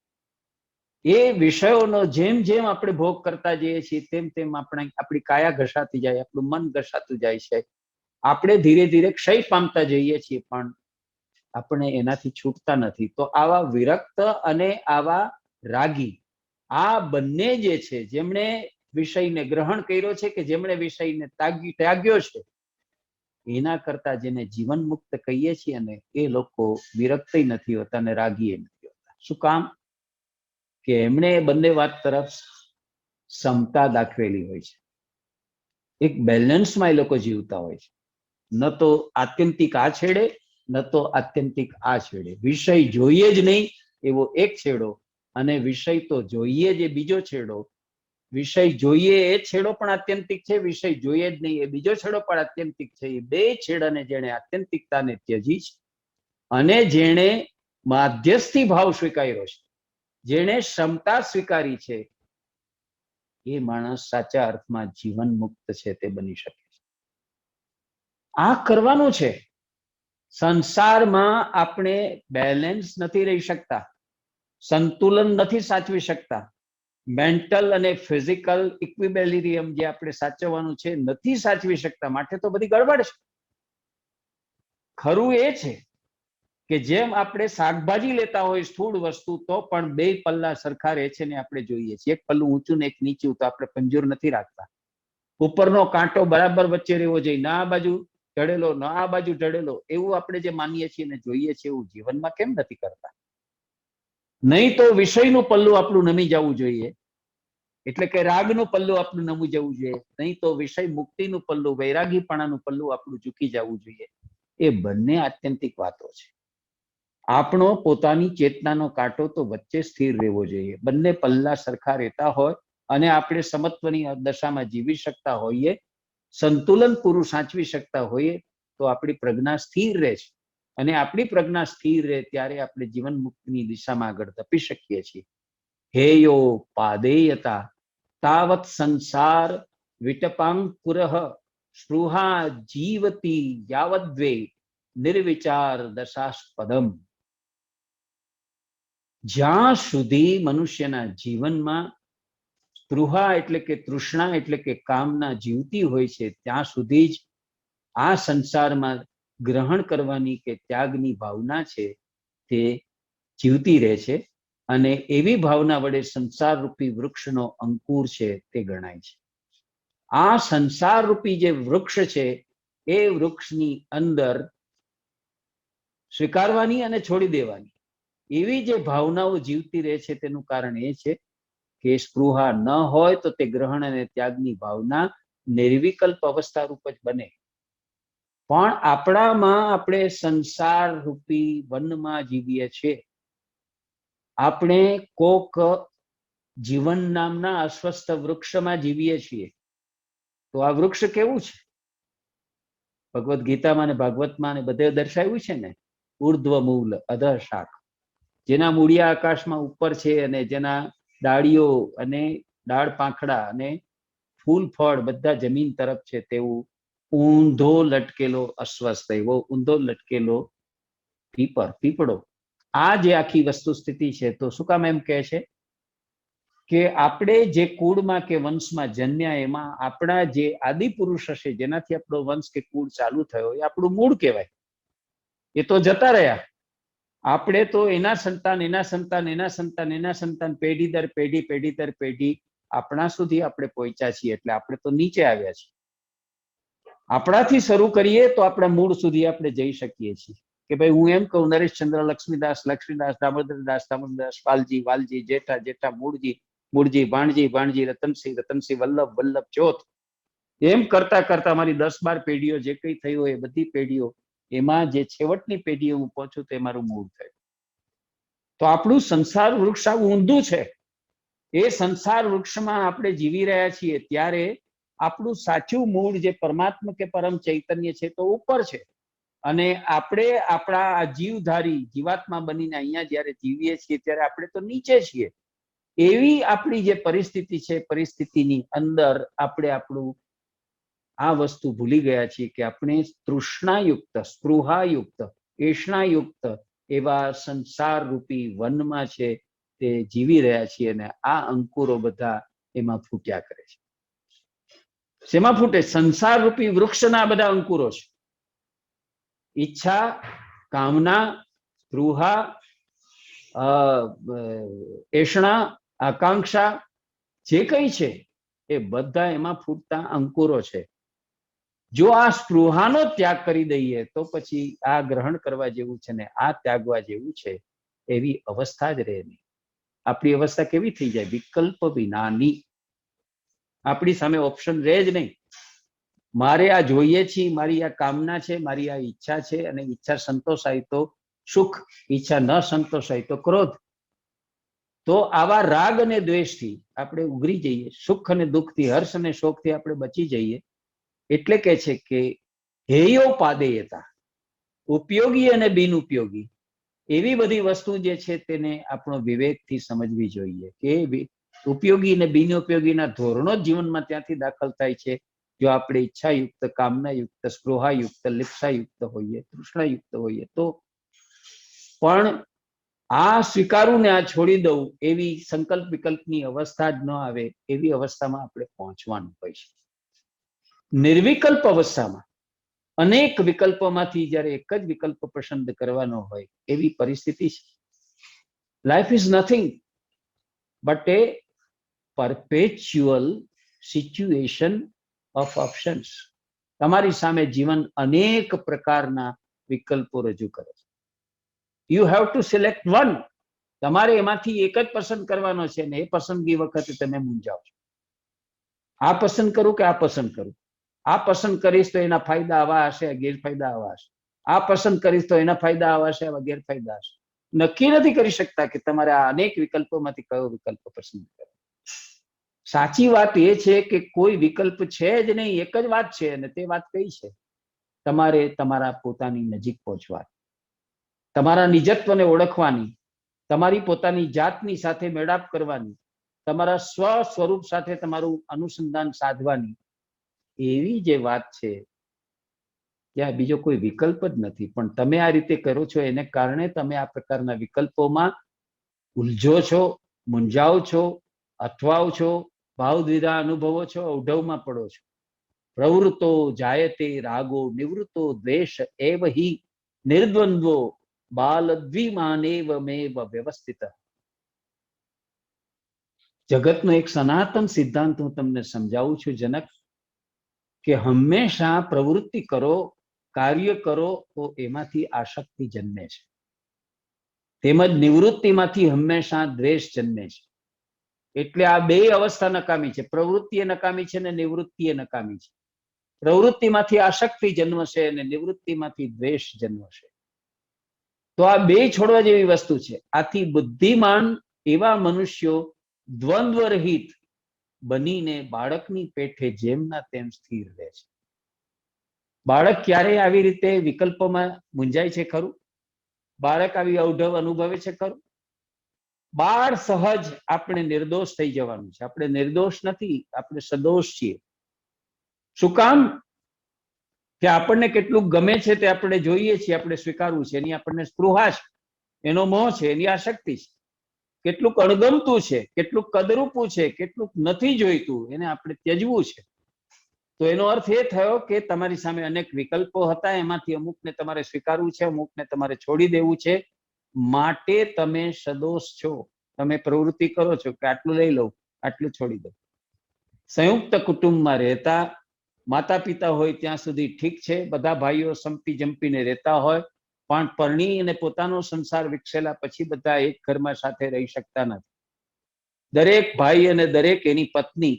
એ વિષયોનો જેમ જેમ આપણે ભોગ કરતા જઈએ છીએ તેમ તેમ આપણી કાયા ઘસાતી જાય, આપણું મન ઘસાતું જાય છે, આપણે ધીરે ધીરે ક્ષય પામતા જઈએ છીએ, પણ આપણે એનાથી છૂટતા નથી. તો આવા વિરક્ત અને આવા રાગી, આ બંને જે છે, જેમણે વિષયને ગ્રહણ કર્યો છે કે જેમણે વિષયને ત્યાગ્યો છે, એના કરતા જેને જીવન મુક્ત કહીએ છીએ ને, એ લોકો વિરક્ત નથી હોતા અને રાગી નથી હોતા. શું કામ? કે એમણે બંને વાત તરફ સમતા દાખવેલી હોય છે, એક બેલેન્સમાં એ લોકો જીવતા હોય છે. ન તો આત્યંતિક આ છેડે, ન તો આત્યંતિક આ છેડે. વિષય જોઈએ જ નહીં એવો એક છેડો, અને વિષય તો જોઈએ જ એ બીજો છેડો. વિષય જોઈએ એ છેડો પણ આત્યંતિક છે, વિષય જોઈએ જ નહીં એ બીજો છેડો પણ આત્યંતિક છે. એ બે છેડાને જેણે આત્યંતિકતાને ત્યજી છે, અને જેણે માધ્યસ્થી ભાવ સ્વીકાર્યો છે, જેણે ક્ષમતા સ્વીકારી છે, એ માણસ સાચા અર્થમાં જીવન મુક્ત છે તે બની શકે છે. આ કરવાનું છે. સંસારમાં આપણે બેલેન્સ નથી રહી શકતા, સંતુલન નથી સાચવી શકતા, મેન્ટલ અને ફિઝિકલ ઇક્વિબેલિરિયમ જે આપણે સાચવવાનું છે નથી સાચવી શકતા. માટે તો બધી ગડબડ છે. ખરું એ છે કે જેમ આપણે શાકભાજી લેતા હોય સ્થૂળ વસ્તુ, તો પણ બે પલ્લા સરખા રહે છે ને આપણે જોઈએ છીએ. એક પલ્લું ઊંચું ને એક નીચું, તો આપણે પંજોર નથી રાખતા. ઉપરનો કાંટો બરાબર વચ્ચે રહેવો જોઈએ, ના આ બાજુ ઢળેલો ના આ બાજુ ઢળેલો, એવું આપણે જે માનીએ છીએ ને જોઈએ છીએ, એવું જીવનમાં કેમ નથી કરતા? નહીં તો વિષયનું પલ્લું આપણું નમી જવું જોઈએ, એટલે કે રાગનું પલ્લું આપણું નમી જવું જોઈએ. નહીં તો વિષય મુક્તિનું પલ્લું, વૈરાગીપણાનું પલ્લું આપણું ઝૂકી જવું જોઈએ. એ બંને આત્યંતિક વાતો છે. આપણો પોતાની ચેતનાનો કાંટો તો વચ્ચે સ્થિર રહેવો જોઈએ. બંને પલ્લા સરખા રહેતા હોય અને આપણે સમત્વની દશામાં જીવી શકતા હોઈએ, સંતુલન પૂરું સાચવી શકતા હોઈએ, તો આપણી પ્રજ્ઞા સ્થિર રહે છે. અને આપણી પ્રજ્ઞા સ્થિર રહે ત્યારે આપણે જીવન મુક્તિની દિશામાં આગળ તપી શકીએ છીએ. હેયો પાદેયતા તાવત સંસાર વિટપાંકુરઃ સ્પૃહા જીવતી યાવદ્વે નિર્વિચાર દશાસ્પદમ. જ્યાં સુધી મનુષ્યના જીવનમાં સ્પૃહા એટલે કે તૃષ્ણા એટલે કે કામના જીવતી હોય છે ત્યાં સુધી જ આ સંસારમાં ગ્રહણ કરવાની કે ત્યાગની ભાવના છે તે જીવતી રહે છે. અને એવી ભાવના વડે સંસાર રૂપી વૃક્ષનો અંકુર છે તે ગણાય છે. આ સંસાર રૂપી જે વૃક્ષ છે એ વૃક્ષની અંદર સ્વીકારવાની અને છોડી દેવાની એવી જે ભાવનાઓ જીવતી રહે છે તેનું કારણ એ છે કે સ્પૃહા ન હોય તો તે ગ્રહણ અને ત્યાગની ભાવના નિર્વિકલ્પ અવસ્થા રૂપ જ બને. પણ આપણામાં આપણે સંસાર રૂપી વનમાં જીવીએ છીએ. આપણે કોક જીવન નામના અસ્વસ્થ વૃક્ષમાં જીવીએ છીએ. તો આ વૃક્ષ કેવું છે? ભગવદ્ ગીતામાં અને ભાગવતમાં ને બધે દર્શાવ્યું છે ને, ઉર્ધ્વ મૂલ અધઃ શાખ, જેના મૂળિયા આકાશમાં ઉપર છે અને જેના ડાળીઓ અને ડાળ પાંખડા અને ફૂલ ફળ બધા જમીન તરફ છે તેવું ઊંધો લટકેલો અસ્વસ્થ, એવો ઊંધો લટકેલો પીપળો. આ જે આખી વસ્તુ સ્થિતિ છે તો શું કામ એમ કહે છે કે આપણે જે કુળમાં કે વંશમાં જન્મ્યા એમાં આપણા જે આદિ પુરુષ હશે જેનાથી આપણો વંશ કે કુળ ચાલુ થયો એ આપણું મૂળ કહેવાય. એ તો જતા રહ્યા. આપણે તો એના સંતાન એના સંતાન એના સંતાન એના સંતાન પેઢી દર પેઢી પેઢી દર પેઢી આપણા સુધી આપણે પહોંચ્યા છીએ. એટલે આપણે તો નીચે આવ્યા છીએ. આપણાથી શરૂ કરીએ તો આપણા મૂળ સુધી આપણે જઈ શકીએ છીએ. કે ભાઈ હું એમ કહું નરેશચંદ્ર લક્ષ્મીદાસ દામોદરદાસ વાલજી જેઠા મૂળજી ભાણજી રતનસિંહ વલ્લભ ચોથ, એમ કરતા કરતા મારી 10-12 પેઢીઓ જે કઈ થઈ હોય એ બધી પેઢીઓ એમાં જે છેવટની પેઢીએ હું પહોંચું તે મારું મૂળ થયું. તો આપણું સંસાર વૃક્ષ આવું ઊંધું છે. એ સંસાર વૃક્ષમાં આપણે જીવી રહ્યા છીએ ત્યારે આપણું સાચું મૂળ જે પરમાત્મા કે પરમ ચૈતન્ય છે તો ઉપર છે. અને આપણે આપણા આ જીવધારી જીવાત્મા બનીને અહીંયા જયારે જીવીએ છીએ ત્યારે આપણે તો નીચે છીએ. એવી આપણી જે પરિસ્થિતિ છે, પરિસ્થિતિની અંદર આપણે આપણું આ વસ્તુ ભૂલી ગયા છીએ કે આપણે તૃષ્ણાયુક્ત, સ્પૃહાયુક્ત, એષણાયુક્ત એવા સંસાર રૂપી વનમાં છે તે જીવી રહ્યા છીએ. અને આ અંકુરો બધા એમાં ફૂટ્યા કરે છે. શેમાં ફૂટે? સંસાર રૂપી વૃક્ષના બધા અંકુરો છે. ઈચ્છા, કામના, સ્પૃહા, એષણા, આકાંક્ષા જે કઈ છે એ બધા એમાં ફૂટતા અંકુરો છે. જો આ સ્પૃહાનો ત્યાગ કરી દઈએ તો પછી આ ગ્રહણ કરવા જેવું છે ને આ ત્યાગવા જેવું છે એવી અવસ્થા જ રહે નહીં. આપણી અવસ્થા કેવી થઈ જાય? વિકલ્પ વિનાની. આપણી સામે ઓપ્શન રહે જ નહીં. મારે આ જોઈએ છે, મારી આ કામના છે, મારી આ ઈચ્છા છે, અને ઈચ્છા સંતોષાય તો સુખ, ઈચ્છા ન સંતોષાય તો ક્રોધ. તો આવા રાગ અને દ્વેષથી આપણે ઉઘરી જઈએ, સુખ અને દુઃખથી, હર્ષ અને શોકથી આપણે બચી જઈએ. એટલે કે છે કે હેયો પાદેયતા, ઉપયોગી અને બિનઉપયોગી એવી બધી વસ્તુ જે છે તેને આપણો વિવેકથી સમજવી જોઈએ. કે ઉપયોગી અને બિનઉપયોગીના ધોરણો જ જીવનમાં ત્યાંથી દાખલ થાય છે જો આપણે ઈચ્છાયુક્ત, કામનાયુક્ત, સ્પૃહાયુક્ત, લિપ્સાયુક્ત હોઈએ, તૃષ્ણાયુક્ત હોઈએ તો. પણ આ સ્વીકારું ને આ છોડી દઉં એવી સંકલ્પ વિકલ્પની અવસ્થા જ ન આવે એવી અવસ્થામાં આપણે પહોંચવાનું હોય છે. નિર્વિકલ્પ અવસ્થામાં અનેક વિકલ્પોમાંથી જ્યારે એક જ વિકલ્પ પસંદ કરવાનો હોય એવી પરિસ્થિતિ છે. Life is nothing but A perpetual situation of options. તમારી સામે જીવન અનેક પ્રકારના વિકલ્પો રજૂ કરે છે. You have to select one. તમારે એમાંથી એક જ પસંદ કરવાનો છે ને એ પસંદગી વખતે તમે મૂંઝાવ છો. આ પસંદ કરું કે આ પસંદ કરું? આ પસંદ કરીશ તો એના ફાયદા આવા હશે, ગેરફાયદા આવા હશે. આ પસંદ કરીશ તો એના ફાયદા આવા હશે, આવા ગેરફાયદા હશે. નક્કી નથી કરી શકતા કે તમારે આ અનેક વિકલ્પોમાંથી કયો વિકલ્પ પસંદ કરવો. સાચી વાત એ છે કે કોઈ વિકલ્પ છે જ નહીં, એક જ વાત છે. અને તે વાત કઈ છે? તમારે તમારા પોતાની નજીક પહોંચવા. તમારા નિજત્વને ઓળખવાની, તમારી પોતાની જાતની સાથે મેળાપ કરવાની, તમારા સ્વ સ્વરૂપ સાથે તમારું અનુસંધાન સાધવાની એવી જે વાત છે, ત્યાં બીજો કોઈ વિકલ્પ જ નથી. પણ તમે આ રીતે કરો છો, એને કારણે તમે આ પ્રકારના વિકલ્પોમાં ઉલઝો છો, મૂંઝાઓ છો, અથવાઓ છો, ભાવદ્વિધા અનુભવો છો, ઔઢવમાં પડો છો. પ્રવૃત્તો જાયતે રાગો નિવૃત્તો દ્વેષ એવ હિ નિર્દ્વંદ્વો બાલદ્વિમાનેવ મેવ વ્યવસ્થિત. જગતનો એક સનાતન સિદ્ધાંત હું તમને સમજાવું છું જનક, કે હંમેશા પ્રવૃત્તિ કરો, કાર્ય કરો તો એમાંથી આસક્તિ જન્મે છે, તેમજ નિવૃત્તિમાંથી હંમેશા દ્વેષ જન્મે છે. એટલે આ બે અવસ્થા નકામી છે. પ્રવૃત્તિ એ નકામી છે અને નિવૃત્તિ એ નકામી છે. પ્રવૃત્તિમાંથી આસક્તિ જન્મશે અને નિવૃત્તિમાંથી દ્વેષ જન્મશે. તો આ બે છોડવા જેવી વસ્તુ છે. આથી બુદ્ધિમાન એવા મનુષ્યો દ્વંદ્વ રહિત બનીને બાળકની પેઠે જેમના તેમ સ્થિર રહે છે. બાળક ક્યારેય આવી રીતે વિકલ્પોમાં મૂંઝાય છે ખરું? બાળક આવી ઔઢવ અનુભવે છે ખરું? બાળ સહજ આપણે નિર્દોષ થઈ જવાનું છે. આપણે નિર્દોષ નથી, આપણે સદોષ છીએ. શું કામ? કે આપણને કેટલું ગમે છે તે આપણે જોઈએ છીએ, આપણે સ્વીકારવું છે, એની આપણને સ્પૃહા છે, એનો મોહ છે, એની આસક્તિ છે. કેટલુંક અણગમતું છે, કેટલુંક કદરૂપું છે, કેટલુંક નથી જોઈતું, એને આપણે ત્યજવું છે. તો એનો અર્થ એ થયો કે તમારી સામે અનેક વિકલ્પો હતા, એમાંથી અમુકને તમારે સ્વીકારવું છે, અમુકને તમારે છોડી દેવું છે. માટે તમે સદોષ છો. તમે પ્રવૃત્તિ કરો છો કે આટલું લઈ લઉં, આટલું છોડી દઉં. સંયુક્ત કુટુંબમાં રહેતા માતા પિતા હોય ત્યાં સુધી ઠીક છે, બધા ભાઈઓ સંપી જંપીને રહેતા હોય, પણ પરણી અને પોતાનો સંસાર વિકસેલા પછી બધા એક ઘરમાં સાથે રહી શકતા નથી. દરેક ભાઈ અને દરેક એની પત્ની,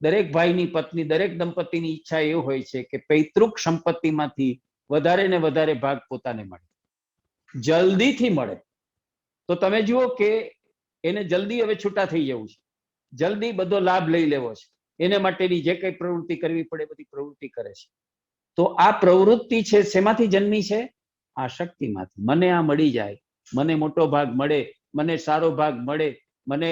દરેક ભાઈની પત્ની, દરેક દંપતીની ઈચ્છા એ હોય છે કે પૈતૃક સંપત્તિમાંથી વધારે ને વધારે ભાગ પોતાને મળે, જલ્દીથી મળે. તો તમે જુઓ કે એને જલ્દી હવે છૂટા થઈ જવું છે, જલ્દી બધો લાભ લઈ લેવો છે. એને માટેની જે કઈ પ્રવૃત્તિ કરવી પડે બધી પ્રવૃત્તિ કરે છે. તો આ પ્રવૃત્તિ છે શેમાંથી જન્મી છે? આસક્તિમાંથી. મને આ મળી જાય, મને મોટો ભાગ મળે, મને સારો ભાગ મળે, મને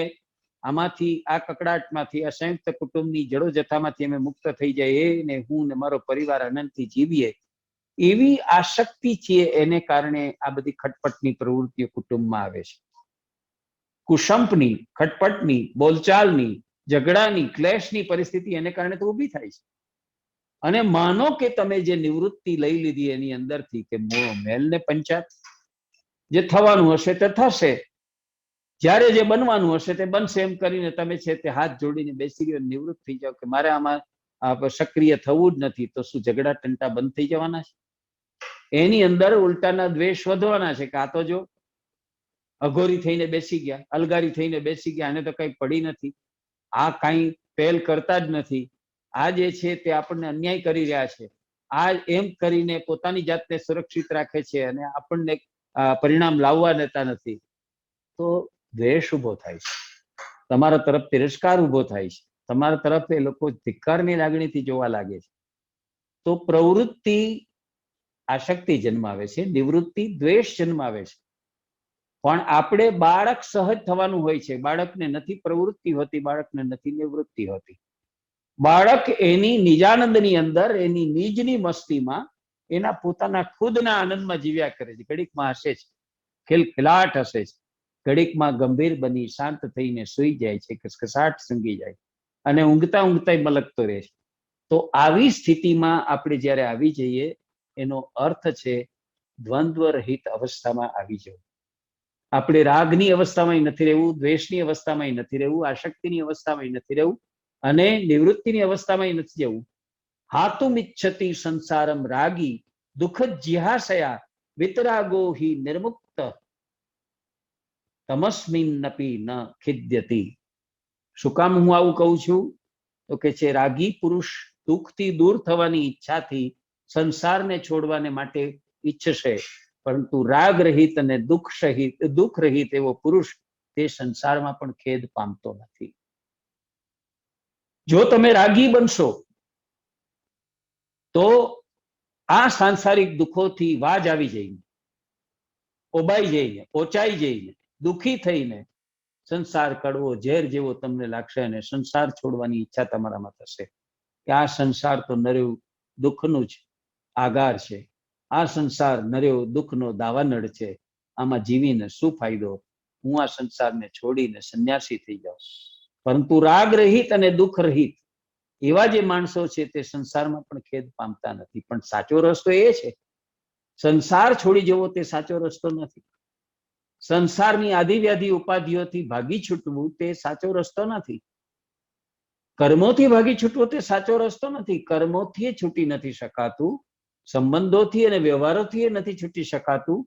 આમાંથી, આ કકડાટમાંથી, આ સંયુક્ત કુટુંબની જડોજથામાંથી અમે મુક્ત થઈ જાય, એ ને હું ને મારો પરિવાર આનંદથી જીવીએ, એવી આસક્તિ છે. એને કારણે આ બધી ખટપટની પ્રવૃત્તિઓ કુટુંબમાં આવે છે. કુશંપની, ખટપટની, બોલચાલની, ઝઘડાની, ક્લેશની પરિસ્થિતિ એને કારણે તો ઊભી થાય છે. અને માનો કે તમે જે નિવૃત્તિ લઈ લીધી એની અંદરથી કે મેલને પંચાત, જે થવાનું હશે તે થશે, જ્યારે જે બનવાનું હશે તે બનશે, એમ કરીને તમે છે તે હાથ જોડીને બેસી ગયો, નિવૃત્ત થઈ જાઓ કે મારે આમાં સક્રિય થવું જ નથી. તો શું ઝઘડા ટંટા બંધ થઈ જવાના છે? એની અંદર ઉલટાના દ્વેષ વધવાના છે કે આ તો જો અઘોરી થઈને બેસી ગયા, અલગારી થઈને બેસી ગયા, આને તો કઈ પડી નથી, આ કઈ પહેલ કરતા જ નથી, આ જે છે તે આપણને અન્યાય કરી રહ્યા છે, આ એમ કરીને પોતાની જાતને સુરક્ષિત રાખે છે અને આપણને પરિણામ લાવવા દેતા નથી. તો દ્વેષ ઉભો થાય છે, તમારા તરફ તિરસ્કાર ઉભો થાય છે, તમારા તરફ એ લોકો ધિક્કારની લાગણીથી જોવા લાગે છે. તો પ્રવૃત્તિ આસક્તિ જન્માવે છે, નિવૃત્તિ દ્વેષ જન્માવે છે. પણ આપણે બાળક સહજ થવાનું હોય છે. બાળકને નથી પ્રવૃત્તિ હોતી, બાળકને નથી નિવૃત્તિ હોતી. બાળક એની નિજાનંદની અંદર, એની નિજની મસ્તીમાં, એના પોતાના ખુદના આનંદમાં જીવ્યા કરે છે. ઘડીકમાં હસે છે, ખિલખિલાટ હસે છે, ઘડીકમાં ગંભીર બની શાંત થઈને સુઈ જાય છે, ખસખસાટ સૂંઘી જાય અને ઊંઘતા ઊંઘતા મલકતો રહે છે. તો આવી સ્થિતિમાં આપણે જ્યારે આવી જઈએ, એનો અર્થ છે દ્વંદ્વ રહિત અવસ્થામાં આવી જવું. આપણે રાગની અવસ્થામાં નથી રહેવું, દ્વેષની અવસ્થામાં નથી રહેવું, આસક્તિની અવસ્થામાં નથી રહેવું અને નિવૃત્તિની અવસ્થામાં નથી જવું. હાતુમિચ્છતિ સંસારમ રાગી દુઃખ જ્યાસયા વિતરાગો હિ નિર્મુક્ત તમસ્મિન્નપી ન ખિદ્યતિ. શું કામ હું આવું કહું છું? તો કે છે રાગી પુરુષ દુઃખથી દૂર થવાની ઈચ્છાથી સંસારને છોડવાને માટે ઈચ્છશે, પરંતુ રાગ રહિત અને દુઃખ રહિત એવો પુરુષ તે સંસારમાં પણ ખેદ પામતો નથી. જો તમે રાગી બનશો તો આ સાંસારિક દુઃખોથી વાજ આવી જઈને ઓબાઈ જઈને, ઓચાઈ જઈને, દુઃખી થઈને સંસાર કડવો ઝેર જેવો તમને લાગશે અને સંસાર છોડવાની ઈચ્છા તમારામાં થશે કે આ સંસાર તો નર્યું દુઃખનું જ આગાર છે, આ સંસાર નર્યો દુઃખનો દાવાનળ છે, આમાં જીવીને શું ફાયદો, હું આ સંસારને છોડીને સંન્યાસી થઈ જાઉં. પરંતુ રાગ રહિત અને દુઃખ રહિત એવા જે માણસો છે તે સંસારમાં પણ ખેદ પામતા નથી. પણ સાચો રસ્તો એ છે, સંસાર છોડી જવો તે સાચો રસ્તો નથી. સંસારની આદિવ્યાધિ ઉપાધિઓથી ભાગી છૂટવું તે સાચો રસ્તો નથી. કર્મોથી ભાગી છૂટવો તે સાચો રસ્તો નથી. કર્મોથી છૂટી નથી શકાતું, સંબંધોથી અને વ્યવહારોથી નથી છૂટી શકાતું,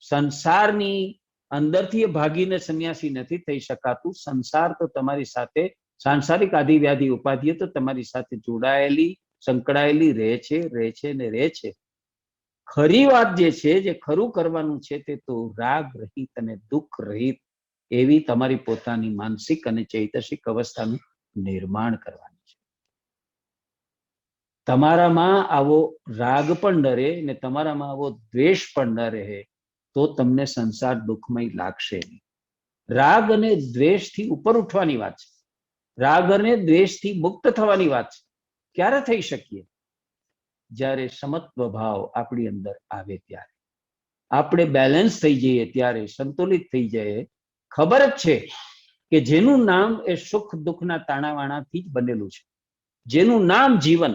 સંસારની અંદરથી ભાગીને સંન્યાસી નથી થઈ શકાતું. સંસાર તો તમારી સાથે, સાંસારિક આદિવ્યાધિ ઉપાધિઓ તો તમારી સાથે જોડાયેલી, સંકળાયેલી રહે છે ને રહે છે. ખરી વાત જે છે, જે ખરું કરવાનું છે તે તો રાગ રહિત અને દુઃખ રહિત એવી તમારી પોતાની માનસિક અને ચૈતસિક અવસ્થાનું નિર્માણ કરવાનું છે. તમારામાં આવો રાગ પણ ન રહે ને તમારામાં આવો દ્વેષ પણ ન રહે તો તમને સંસાર દુઃખમય લાગશે નહીં. રાગ અને દ્વેષથી ઉપર ઉઠવાની વાત છે, રાગ અને દ્વેષથી મુક્ત થવાની વાત છે. ક્યારે થઈ શકીએ? જ્યારે સમત્વ ભાવ આપણી અંદર આવે ત્યારે, આપણે બેલેન્સ થઈ જઈએ ત્યારે, સંતુલિત થઈ જઈએ. ખબર જ છે કે જેનું નામ એ સુખ દુઃખના તાણાવાણાથી જ બનેલું છે, જેનું નામ જીવન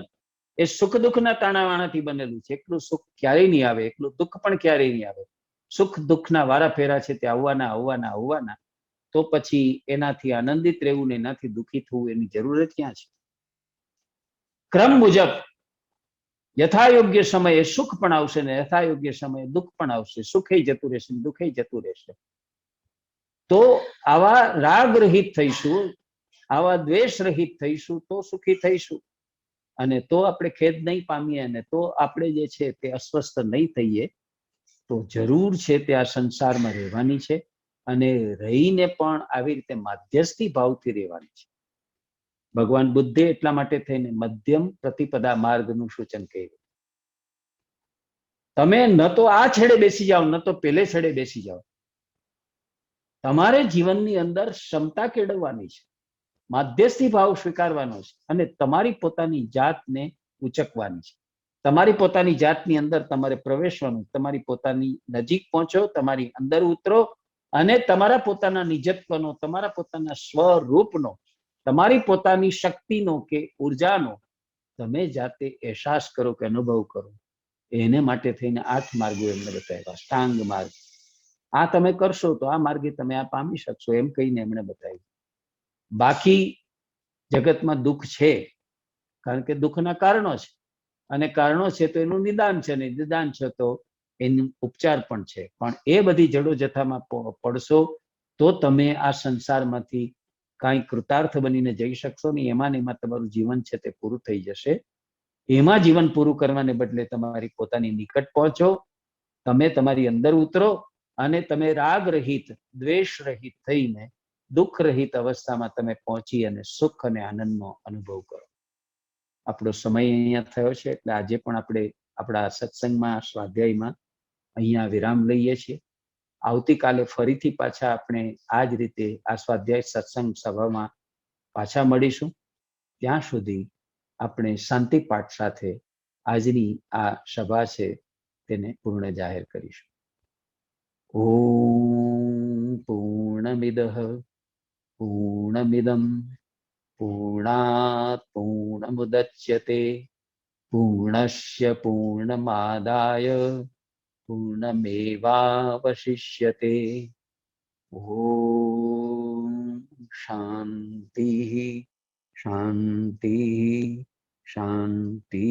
એ સુખ દુઃખના તાણાવાણાથી બનેલું છે. એકલું સુખ ક્યારેય નહીં આવે, એકલું દુઃખ પણ ક્યારેય નહીં આવે. સુખ દુઃખના વારા ફેરા છે તે આવવાના આવવાના આવવાના. તો પછી એનાથી આનંદિત રહેવું ને એનાથી દુઃખી થવું એની જરૂરત ક્યાં છે? ક્રમ મુજબ યથાયોગ્ય સમયે સુખ પણ આવશે ને યથાયોગ્ય સમયે દુઃખ પણ આવશે. સુખે જતું રહેશે, દુઃખે જતું રહેશે. તો આવા રાગ રહિત થઈશું, આવા દ્વેષ રહિત થઈશું તો સુખી થઈશું. અને તો આપણે ખેદ નહીં પામીએ અને તો આપણે જે છે તે અસ્વસ્થ નહીં થઈએ. તો જરૂર છે તે આ સંસારમાં રહેવાની છે અને રહીને પણ આવી રીતે માધ્યસ્થી ભાવથી રહેવાની છે. ભગવાન બુદ્ધે એટલા માટે થઈને મધ્યમ પ્રતિપદા માર્ગનું સૂચન કર્યું. તમે ન તો આ છેડે બેસી જાઓ, ન તો પેલે છેડે બેસી જાઓ. તમારે જીવનની અંદર ક્ષમતા કેળવવાની છે, માધ્યસ્થી ભાવ સ્વીકારવાનો છે અને તમારી પોતાની જાતને ઉચકવાની છે. તમારી પોતાની જાતની અંદર તમારે પ્રવેશવાનું, તમારી પોતાની નજીક પહોંચો, તમારી અંદર ઉતરો અને તમારા પોતાના નિજત્વનો, તમારા પોતાના સ્વરૂપનો, તમારી પોતાની શક્તિનો કે ઉર્જાનો તમે જાતે અહેસાસ કરો કે અનુભવ કરો. એને માટે થઈને 8 માર્ગો એમણે બતાવ્યા. અષ્ટાંગ માર્ગ, આ તમે કરશો તો આ માર્ગે તમે આ પામી શકશો, એમ કહીને એમણે બતાવ્યું. બાકી જગતમાં દુઃખ છે કારણ કે દુઃખના કારણો છે અને કારણો છે તો એનું નિદાન છે ને નિદાન છે તો એનું ઉપચાર પણ છે. પણ એ બધી જડો જથામાં પડશો તો તમે આ સંસારમાંથી કાંઈ કૃતાર્થ બનીને જઈ શકશો નહીં. એમાં ને એમાં તમારું જીવન છે તે પૂરું થઈ જશે. એમાં જીવન પૂરું કરવાને બદલે તમારી પોતાની નિકટ પહોંચો, તમે તમારી અંદર ઉતરો અને તમે રાગ રહિત, દ્વેષ રહિત થઈને દુઃખ રહિત અવસ્થામાં તમે પહોંચી અને સુખ અને આનંદનો અનુભવ કરો. આપણો સમય અહીંયા થયો છે એટલે આજે પણ આપણે આપણા સત્સંગમાં, સ્વાધ્યાયમાં અહીંયા વિરામ લઈએ છીએ. આવતીકાલે ફરીથી પાછા આપણે આ જ રીતે આ સ્વાધ્યાય સત્સંગ સભામાં પાછા મળીશું. ત્યાં સુધી આપણે શાંતિ પાઠ સાથે આજની આ સભા છે તેને પૂર્ણ જાહેર કરીશું. ઓમ પૂર્ણમિદઃ પૂર્ણમિદં પૂર્ણાત પૂર્ણમુદચ્યતે પૂર્ણસ્ય પૂર્ણમાદાય પૂર્ણમેવાવશિષ્યતે. ઓમ શાંતિ શાંતિ શાંતિ.